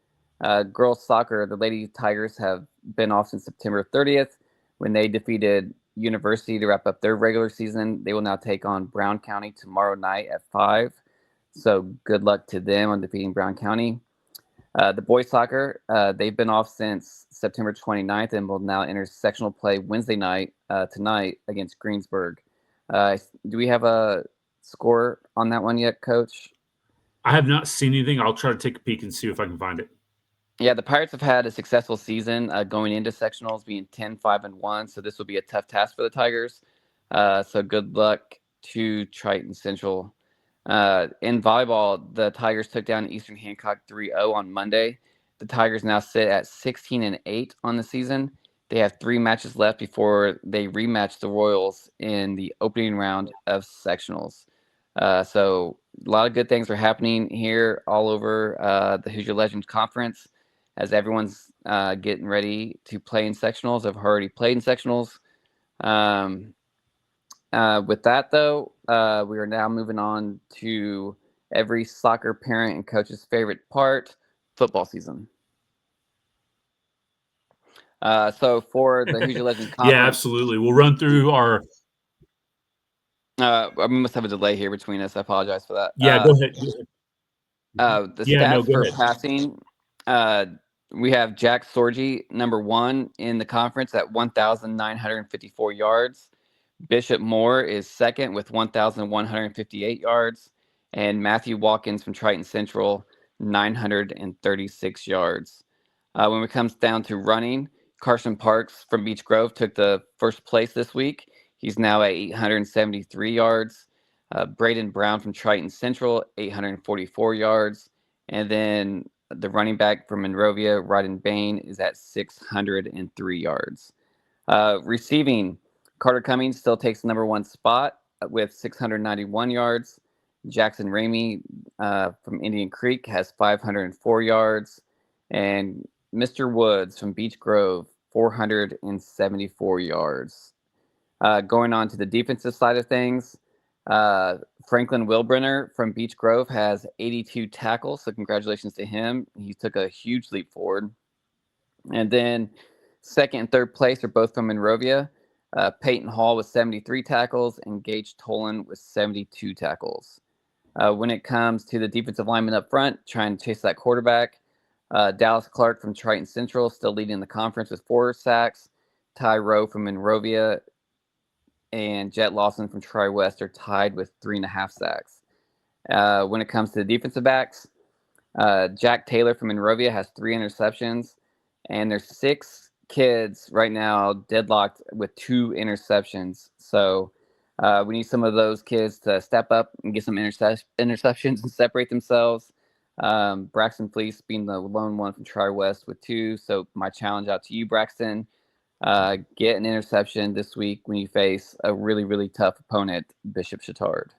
girls soccer, the Lady Tigers have been off since September 30th when they defeated University to wrap up their regular season. They will now take on Brown County tomorrow night at 5. So good luck to them on defeating Brown County. The boys soccer, they've been off since September 29th and will now enter sectional play Wednesday night tonight against Greensburg. Do we have a score on that one yet, Coach? I have not seen anything. I'll try to take a peek and see if I can find it. Yeah, the Pirates have had a successful season going into sectionals, being 10-5-1. So this will be a tough task for the Tigers. So good luck to Triton Central. In volleyball, the Tigers took down Eastern Hancock 3-0 on Monday. The Tigers now sit at 16-8 on the season. They have 3 matches left before they rematch the Royals in the opening round of sectionals. So a lot of good things are happening here all over the Hoosier Legends Conference as everyone's getting ready to play in sectionals. I've already played in sectionals. With that, though, we are now moving on to every soccer parent and coach's favorite part, football season. So for the Hoosier Legends Conference... Yeah, absolutely. We'll run through our... we must have a delay here between us. I apologize for that. Yeah, go ahead. The stats for passing, we have Jack Sorgi, number 1 in the conference at 1,954 yards. Bishop Moore is second with 1,158 yards. And Matthew Watkins from Triton Central, 936 yards. When it comes down to running, Carson Parks from Beech Grove took the first place this week. He's now at 873 yards. Braden Brown from Triton Central, 844 yards. And then the running back from Monrovia, Ryden Bain, is at 603 yards. Receiving, Carter Cummings still takes the number 1 spot with 691 yards. Jackson Ramey from Indian Creek has 504 yards. And Mr. Woods from Beech Grove, 474 yards. Going on to the defensive side of things, Franklin Wilbrenner from Beech Grove has 82 tackles, so congratulations to him. He took a huge leap forward. And then second and third place are both from Monrovia. Peyton Hall with 73 tackles and Gage Tolan with 72 tackles. When it comes to the defensive lineman up front, trying to chase that quarterback, Dallas Clark from Triton Central still leading the conference with 4 sacks. Ty Rowe from Monrovia and Jet Lawson from Tri-West are tied with 3.5 sacks. When it comes to the defensive backs, Jack Taylor from Monrovia has 3 interceptions, and there's 6 kids right now deadlocked with 2 interceptions. So we need some of those kids to step up and get some interceptions and separate themselves. Braxton Fleece being the lone one from Tri-West with 2. So my challenge out to you, Braxton, get an interception this week when you face a really, really tough opponent, Bishop Chatard.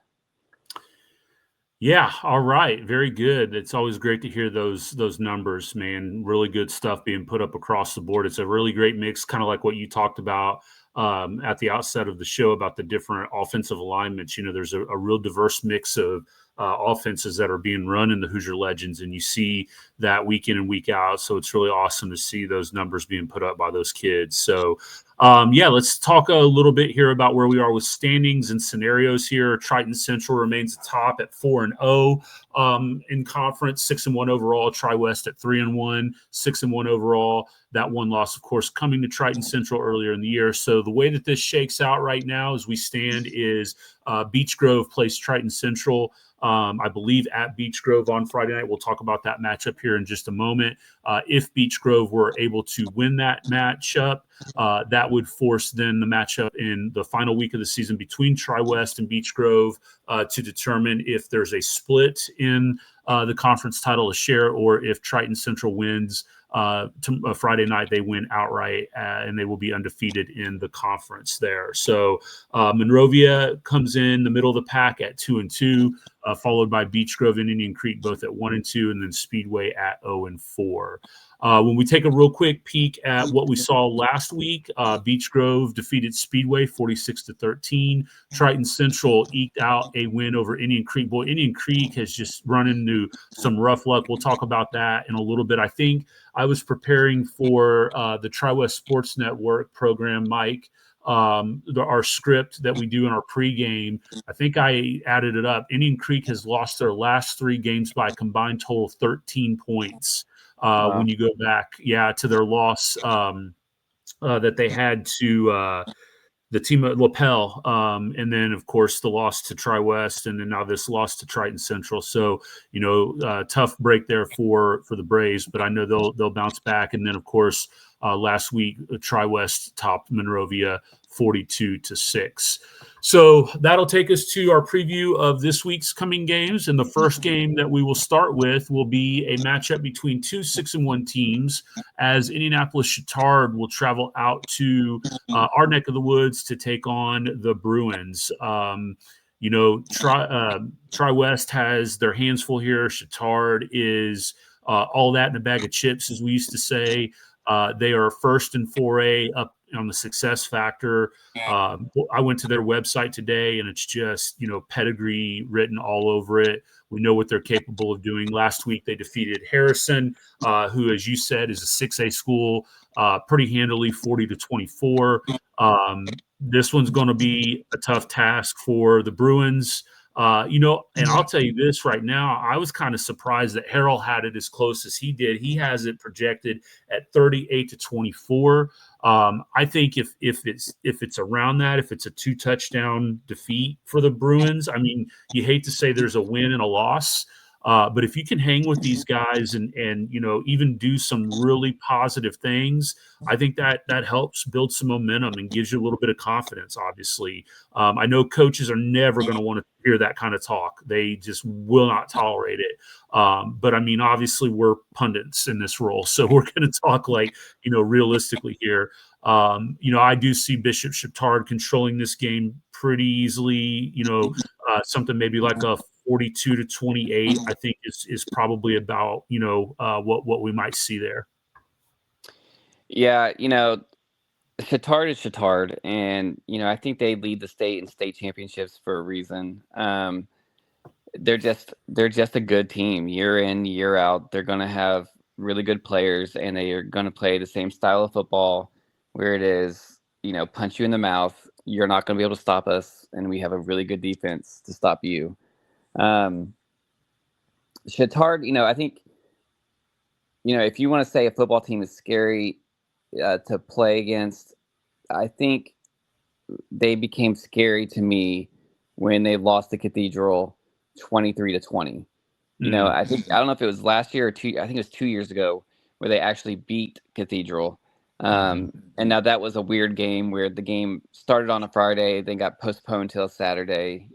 Yeah, all right. Very good. It's always great to hear those numbers, man. Really good stuff being put up across the board. It's a really great mix, kind of like what you talked about at the outset of the show about the different offensive alignments. You know, there's a real diverse mix of offenses that are being run in the Hoosier Legends, and you see that week in and week out. So it's really awesome to see those numbers being put up by those kids. So let's talk a little bit here about where we are with standings and scenarios here. Triton Central remains atop at 4-0 in conference, 6-1 overall. Tri-West at 3-1, 6-1 overall. That one loss, of course, coming to Triton Central earlier in the year. So the way that this shakes out right now as we stand is Beech Grove plays Triton Central, I believe, at Beech Grove on Friday night. We'll talk about that matchup here in just a moment. If Beech Grove were able to win that matchup, that would force then the matchup in the final week of the season between Tri-West and Beech Grove to determine if there's a split in the conference title to share, or if Triton Central wins Friday night, they win outright and they will be undefeated in the conference there. So Monrovia comes in the middle of the pack at 2-2, followed by Beech Grove and Indian Creek both at 1-2, and then Speedway at 0-4. When we take a real quick peek at what we saw last week, Beech Grove defeated Speedway 46-13. Triton Central eked out a win over Indian Creek. Boy, Indian Creek has just run into some rough luck. We'll talk about that in a little bit. I think I was preparing for the Tri-West Sports Network program, Mike, our script that we do in our pregame. I think I added it up. Indian Creek has lost their last 3 games by a combined total of 13 points. Wow. When you go back, to their loss that they had to the team at Lapel, and then, of course, the loss to Tri-West, and then now this loss to Triton Central. So, tough break there for the Braves, but I know they'll bounce back. And then, of course, last week, Tri-West topped Monrovia 42-6. So that'll take us to our preview of this week's coming games. And the first game that we will start with will be a matchup between 2 6-1 teams, as Indianapolis Chatard will travel out to our neck of the woods to take on the Bruins. Tri-West has their hands full here. Chatard is all that in a bag of chips, as we used to say. They are first in 4A up on the success factor. I went to their website today, and it's just, pedigree written all over it. We know what they're capable of doing. Last week, they defeated Harrison, who, as you said, is a 6A school, pretty handily, 40-24. This one's going to be a tough task for the Bruins. And I'll tell you this right now, I was kind of surprised that Harrell had it as close as he did. He has it projected at 38-24. I think if it's around that, if it's a 2-touchdown defeat for the Bruins, I mean, you hate to say there's a win and a loss. But if you can hang with these guys and even do some really positive things, I think that helps build some momentum and gives you a little bit of confidence. Obviously, I know coaches are never going to want to hear that kind of talk; they just will not tolerate it. But I mean, obviously, we're pundits in this role, so we're going to talk like realistically here. I do see Bishop Chatard controlling this game pretty easily. Something maybe like a 42-28, I think is probably about what we might see there. Yeah, Chatard is Chatard, and I think they lead the state in state championships for a reason. They're just a good team year in, year out. They're going to have really good players, and they are going to play the same style of football where it is, punch you in the mouth. You're not going to be able to stop us, and we have a really good defense to stop you. Chatard, I think, if you want to say a football team is scary to play against, I think they became scary to me when they lost to Cathedral 23-20. I don't know if it was last year or I think it was 2 years ago where they actually beat Cathedral. And now that was a weird game where the game started on a Friday, then got postponed till Saturday,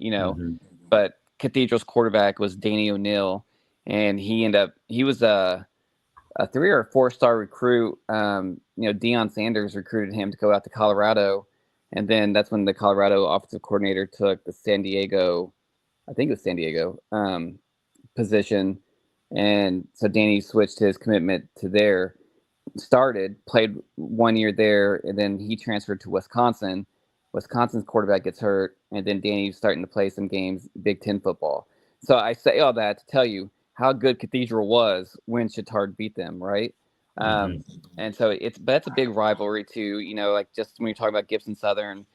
but Cathedral's quarterback was Danny O'Neill, and he was a 3 or 4-star recruit. Deion Sanders recruited him to go out to Colorado, and then that's when the Colorado offensive coordinator took the San Diego position, and so Danny switched his commitment to there. Played 1 year there, and then he transferred to Wisconsin. Wisconsin's quarterback gets hurt, and then Danny's starting to play some games, Big Ten football. So I say all that to tell you how good Cathedral was when Chatard beat them, right? And so that's a big rivalry too. Like just when you're talking about Gibson Southern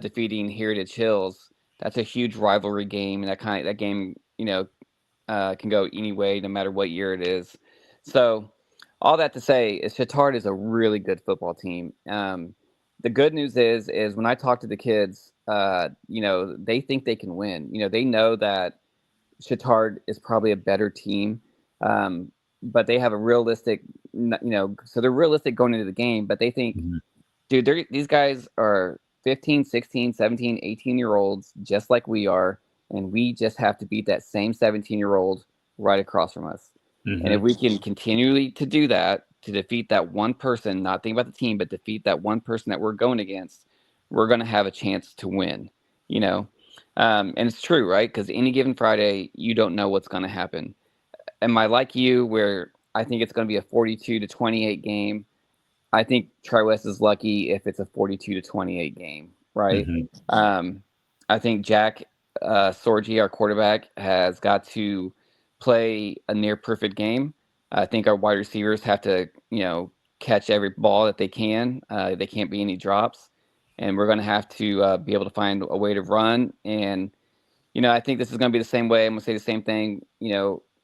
defeating Heritage Hills, that's a huge rivalry game, and that game, can go any way, no matter what year it is. So all that to say is Chatard is a really good football team. The good news is when I talk to the kids, they think they can win. They know that Chatard is probably a better team, but they have a realistic, so they're realistic going into the game, but they think, dude, these guys are 15, 16, 17, 18-year-olds, just like we are, and we just have to beat that same 17-year-old right across from us. And if we can continually to do that, to defeat that one person, not think about the team, but defeat that one person that we're going against, we're going to have a chance to win, and it's true, right? Because any given Friday, you don't know what's going to happen. Am I like you, where I think it's going to be a 42-28 game? I think Tri-West is lucky if it's a 42-28 game, right? I think Jack Sorgi, our quarterback, has got to play a near perfect game. I think our wide receivers have to, catch every ball that they can. They can't be any drops, and we're going to have to be able to find a way to run. And I think this is going to be the same way. I'm going to say the same thing.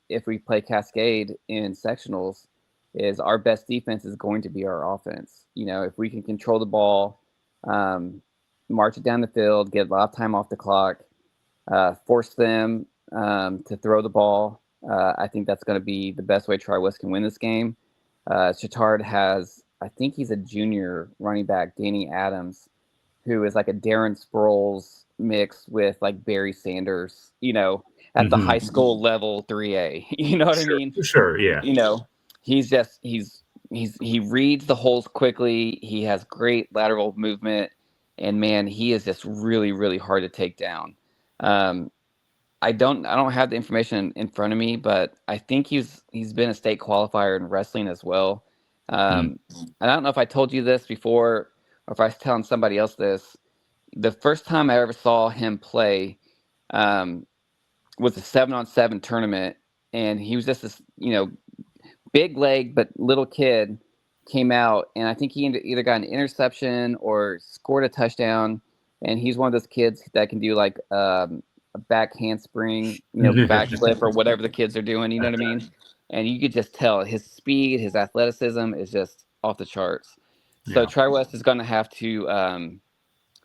If we play Cascade in sectionals, is our best defense is going to be our offense. If we can control the ball, march it down the field, get a lot of time off the clock, force them to throw the ball. I think that's going to be the best way Tri-West can win this game. Chatard has, I think he's a junior running back, Danny Adams, who is like a Darren Sproles mix with like Barry Sanders, at the high school level 3A. You know what I mean? Sure, yeah. He reads the holes quickly. He has great lateral movement, and man, he is just really, really hard to take down. I don't have the information in front of me, but I think he's been a state qualifier in wrestling as well. And I don't know if I told you this before or if I was telling somebody else this. The first time I ever saw him play was a 7-on-7 tournament, and he was just this, big leg but little kid, came out, and I think he either got an interception or scored a touchdown. And he's one of those kids that can do like a back handspring, backflip or whatever the kids are doing. You know what I mean? And you could just tell his speed, his athleticism is just off the charts. So Yeah. Tri-West is going to have to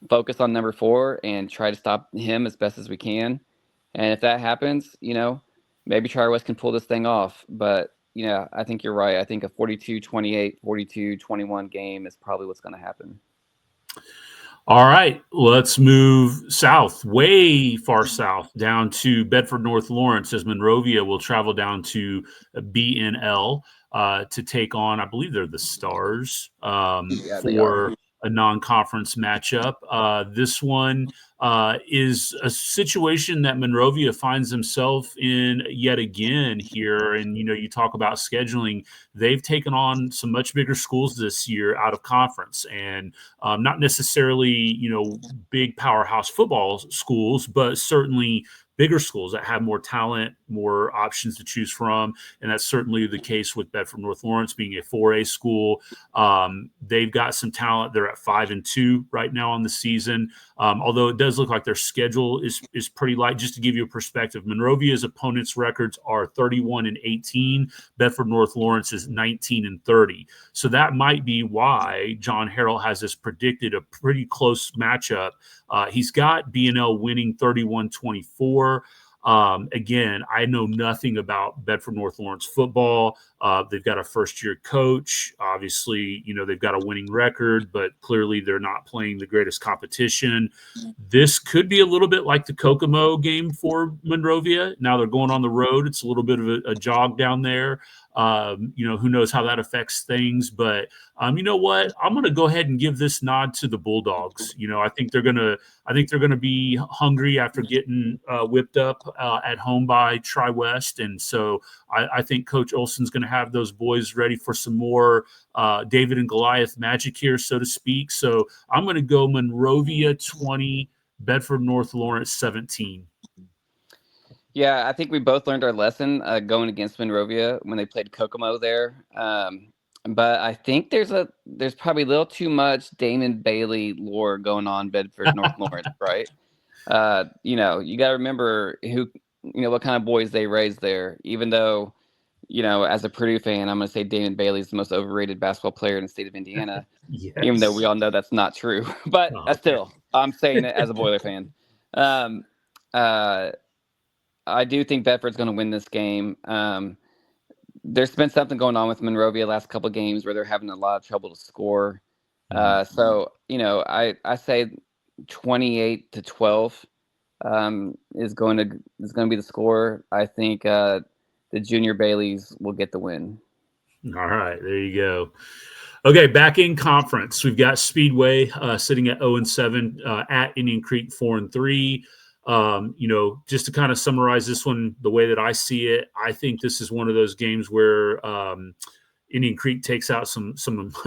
focus on number 4 and try to stop him as best as we can. And if that happens, maybe Tri-West can pull this thing off. But, I think you're right. I think a 42-28, 42-21 game is probably what's going to happen. All right, let's move south, way far south, down to Bedford North Lawrence, as Monrovia will travel down to BNL to take on, I believe they're the Stars, for a non-conference matchup. This one is a situation that Monrovia finds themselves in yet again here. And, you talk about scheduling. They've taken on some much bigger schools this year out of conference, and not necessarily, big powerhouse football schools, but certainly bigger schools that have more talent, more options to choose from. And that's certainly the case with Bedford North Lawrence being a 4A school. They've got some talent. They're at 5-2 right now on the season. Although it does look like their schedule is pretty light. Just to give you a perspective, Monrovia's opponents' records are 31-18. Bedford North Lawrence is 19-30. So that might be why John Harrell has this predicted a pretty close matchup. He's got BNL winning 31-24. Again, I know nothing about Bedford North Lawrence football. They've got a first-year coach. Obviously, they've got a winning record, but clearly they're not playing the greatest competition. This could be a little bit like the Kokomo game for Monrovia. Now they're going on the road. It's a little bit of a jog down there. Who knows how that affects things, but you know what? I'm going to go ahead and give this nod to the Bulldogs. I think they're going to be hungry after getting whipped up at home by Tri-West, and so I think Coach Olson's going to have those boys ready for some more David and Goliath magic here, so to speak. So I'm going to go Monrovia 20, Bedford North Lawrence 17. Yeah, I think we both learned our lesson going against Monrovia when they played Kokomo there. But I think there's probably a little too much Damon Bailey lore going on Bedford North Lawrence, right? You got to remember what kind of boys they raised there. Even though, as a Purdue fan, I'm going to say Damon Bailey is the most overrated basketball player in the state of Indiana. Yes. Even though we all know that's not true. But still, I'm saying it as a Boiler fan. I do think Bedford's going to win this game. There's been something going on with Monrovia last couple of games where they're having a lot of trouble to score. So I say 28-12 is going to be the score. I think the Junior Baileys will get the win. All right, there you go. Okay, back in conference, we've got Speedway sitting at 0-7 at Indian Creek 4-3. Just to kind of summarize this one, the way that I see it, I think this is one of those games where Indian Creek takes out some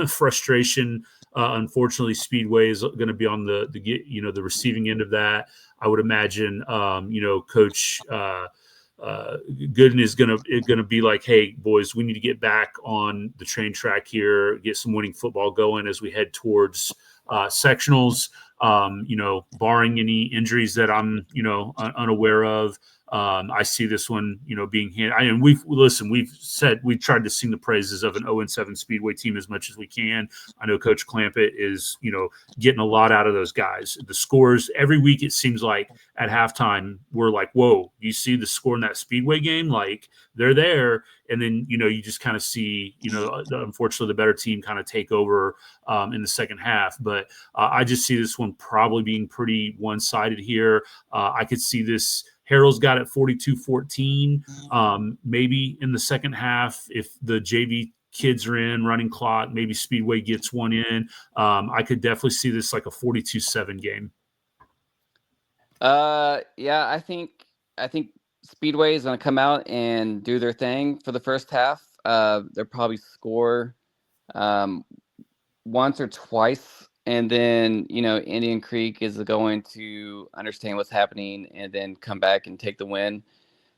frustration. Unfortunately, Speedway is going to be on the receiving end of that. I would imagine, Coach Gooden is going to be like, hey, boys, we need to get back on the train track here, get some winning football going as we head towards sectionals. Barring any injuries that I'm, unaware of. I see this one, being handled. We've tried to sing the praises of an 0-7 Speedway team as much as we can. I know Coach Clampett is, getting a lot out of those guys. The scores every week, it seems like at halftime, we're like, whoa, you see the score in that Speedway game? Like they're there. And then, you just kind of see, unfortunately the better team kind of take over in the second half. But I just see this one probably being pretty one-sided here. I could see this. Harrell's got it 42-14. Maybe in the second half, if the JV kids are in running clock, maybe Speedway gets one in. I could definitely see this like a 42-7 game. Yeah, I think Speedway is going to come out and do their thing for the first half. They'll probably score once or twice, and then Indian Creek is going to understand what's happening and then come back and take the win.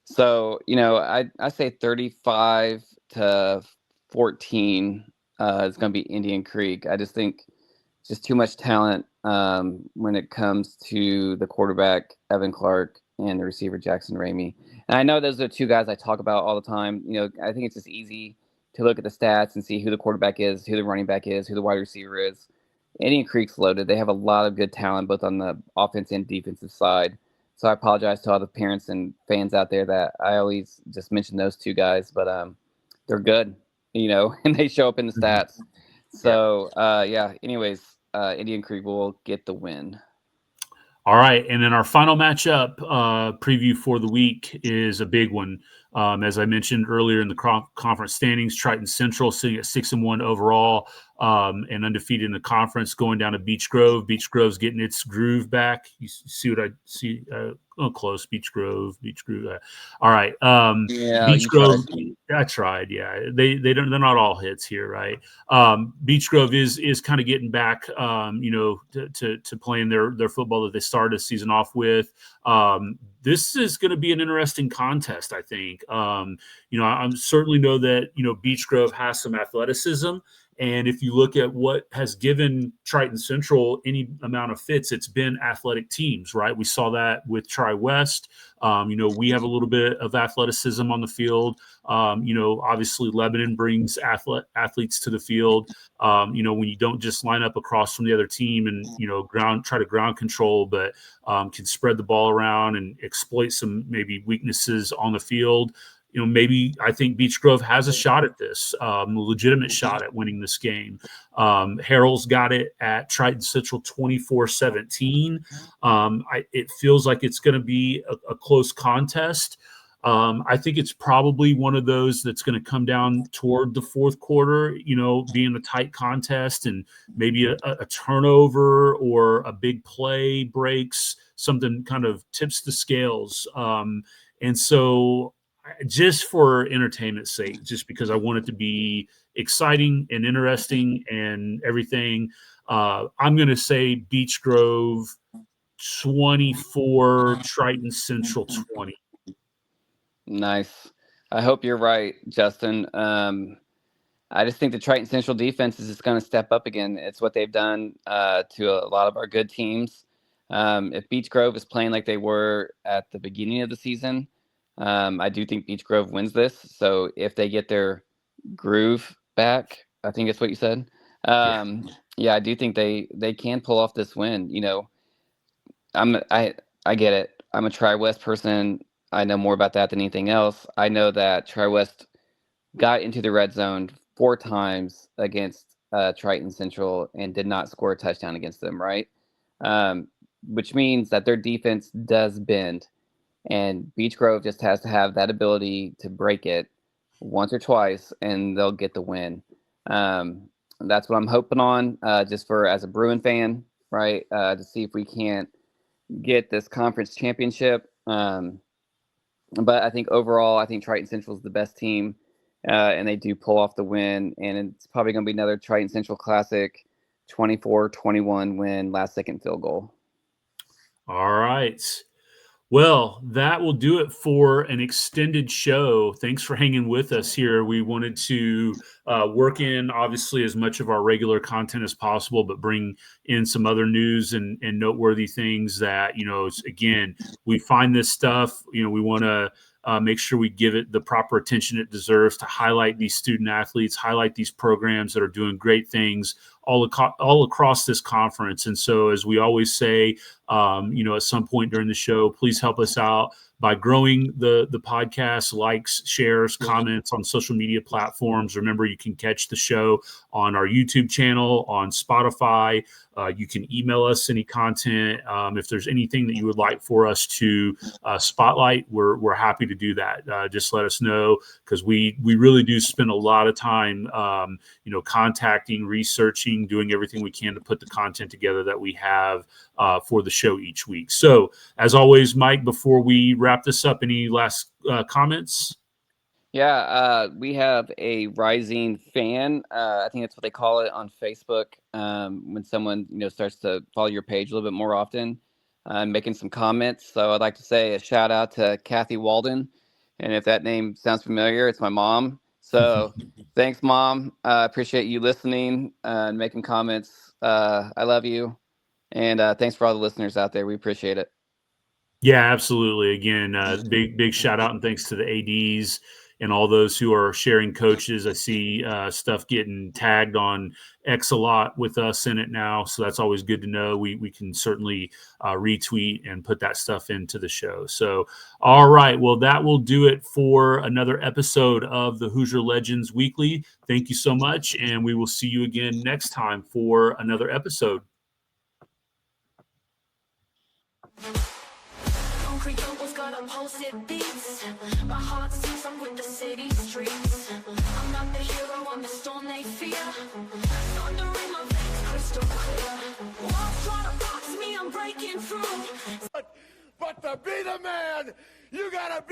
So I say 35-14 is going to be Indian Creek. I just think just too much talent when it comes to the quarterback Evan Clark. and the receiver Jackson Ramey. And I know those are two guys I talk about all the time. I think it's just easy to look at the stats and see who the quarterback is, who the running back is, who the wide receiver is. Indian Creek's loaded. They have a lot of good talent both on the offense and defensive side. So I apologize to all the parents and fans out there that I always just mention those two guys, but they're good, and they show up in the stats. So anyways, Indian Creek will get the win. All right, and then our final matchup preview for the week is a big one. As I mentioned earlier in the conference standings, Triton Central sitting at 6-1 overall and undefeated in the conference, going down to Beech Grove. Beech Grove's getting its groove back. You see what I see? Close. Beech Grove. All right. Beech Grove. I tried. Yeah, they're not all hits here, right? Beech Grove is kind of getting back, to playing their football that they started the season off with. This is going to be an interesting contest, I think. I certainly know that Beech Grove has some athleticism. And if you look at what has given Triton Central any amount of fits, it's been athletic teams, right? We saw that with Tri-West. We have a little bit of athleticism on the field. Obviously Lebanon brings athletes to the field. When you don't just line up across from the other team and, try to ground control, but can spread the ball around and exploit some maybe weaknesses on the field. Maybe I think Beech Grove has a shot at this, a legitimate shot at winning this game. Harrell's got it at Triton Central 24-17. It feels like it's going to be a close contest. I think it's probably one of those that's going to come down toward the fourth quarter, being a tight contest and maybe a turnover or a big play breaks, something kind of tips the scales. And so just for entertainment's sake, just because I want it to be exciting and interesting and everything, I'm going to say Beech Grove 24, Triton Central 20. Nice. I hope you're right, Justin. I just think the Triton Central defense is just going to step up again. It's what they've done to a lot of our good teams. If Beech Grove is playing like they were at the beginning of the season, I do think Beech Grove wins this. So if they get their groove back, I think that's what you said. I do think they can pull off this win. I get it. I'm a Tri-West person. I know more about that than anything else. I know that Tri-West got into the red zone 4 times against Triton Central and did not score a touchdown against them, right? Which means that their defense does bend. And Beech Grove just has to have that ability to break it once or twice, and they'll get the win. That's what I'm hoping on, just for as a Bruin fan, right? To see if we can't get this conference championship. But I think overall, I think Triton Central is the best team, and they do pull off the win. And it's probably going to be another Triton Central Classic 24-21 win, last second field goal. All right. Well, that will do it for an extended show. Thanks for hanging with us here. We wanted to work in, obviously, as much of our regular content as possible, but bring in some other news and noteworthy things that, again, we find this stuff, we want to make sure we give it the proper attention it deserves to highlight these student athletes, highlight these programs that are doing great things all across this conference. And so, as we always say, at some point during the show, please help us out by growing the podcast, likes, shares, comments on social media platforms. Remember, you can catch the show on our YouTube channel, on Spotify. You can email us any content. If there's anything that you would like for us to spotlight, we're happy to do that. Just let us know, because we really do spend a lot of time, contacting, researching, doing everything we can to put the content together that we have for the show each week. So, as always, Mike, before we wrap this up, any last comments? Yeah, we have a rising fan. I think that's what they call it on Facebook. When someone starts to follow your page a little bit more often, making some comments. So I'd like to say a shout out to Kathy Walden, and if that name sounds familiar, it's my mom. So thanks, Mom. I appreciate you listening and making comments. I love you, and thanks for all the listeners out there. We appreciate it. Yeah, absolutely. Again, big shout out and thanks to the ADs and all those who are sharing coaches. I see stuff getting tagged on X a lot with us in it now, so that's always good to know. We can certainly retweet and put that stuff into the show. So, all right, well, that will do it for another episode of the Hoosier Legends Weekly. Thank you so much, and we will see you again next time for another episode. Concrete jungles got impulsive beats. My heart sings, I'm with the city streets. I'm not the hero, I'm the storm they fear. Thunder in my veins, crystal clear. Walls trying to box me, I'm breaking through. But to be the man, you gotta be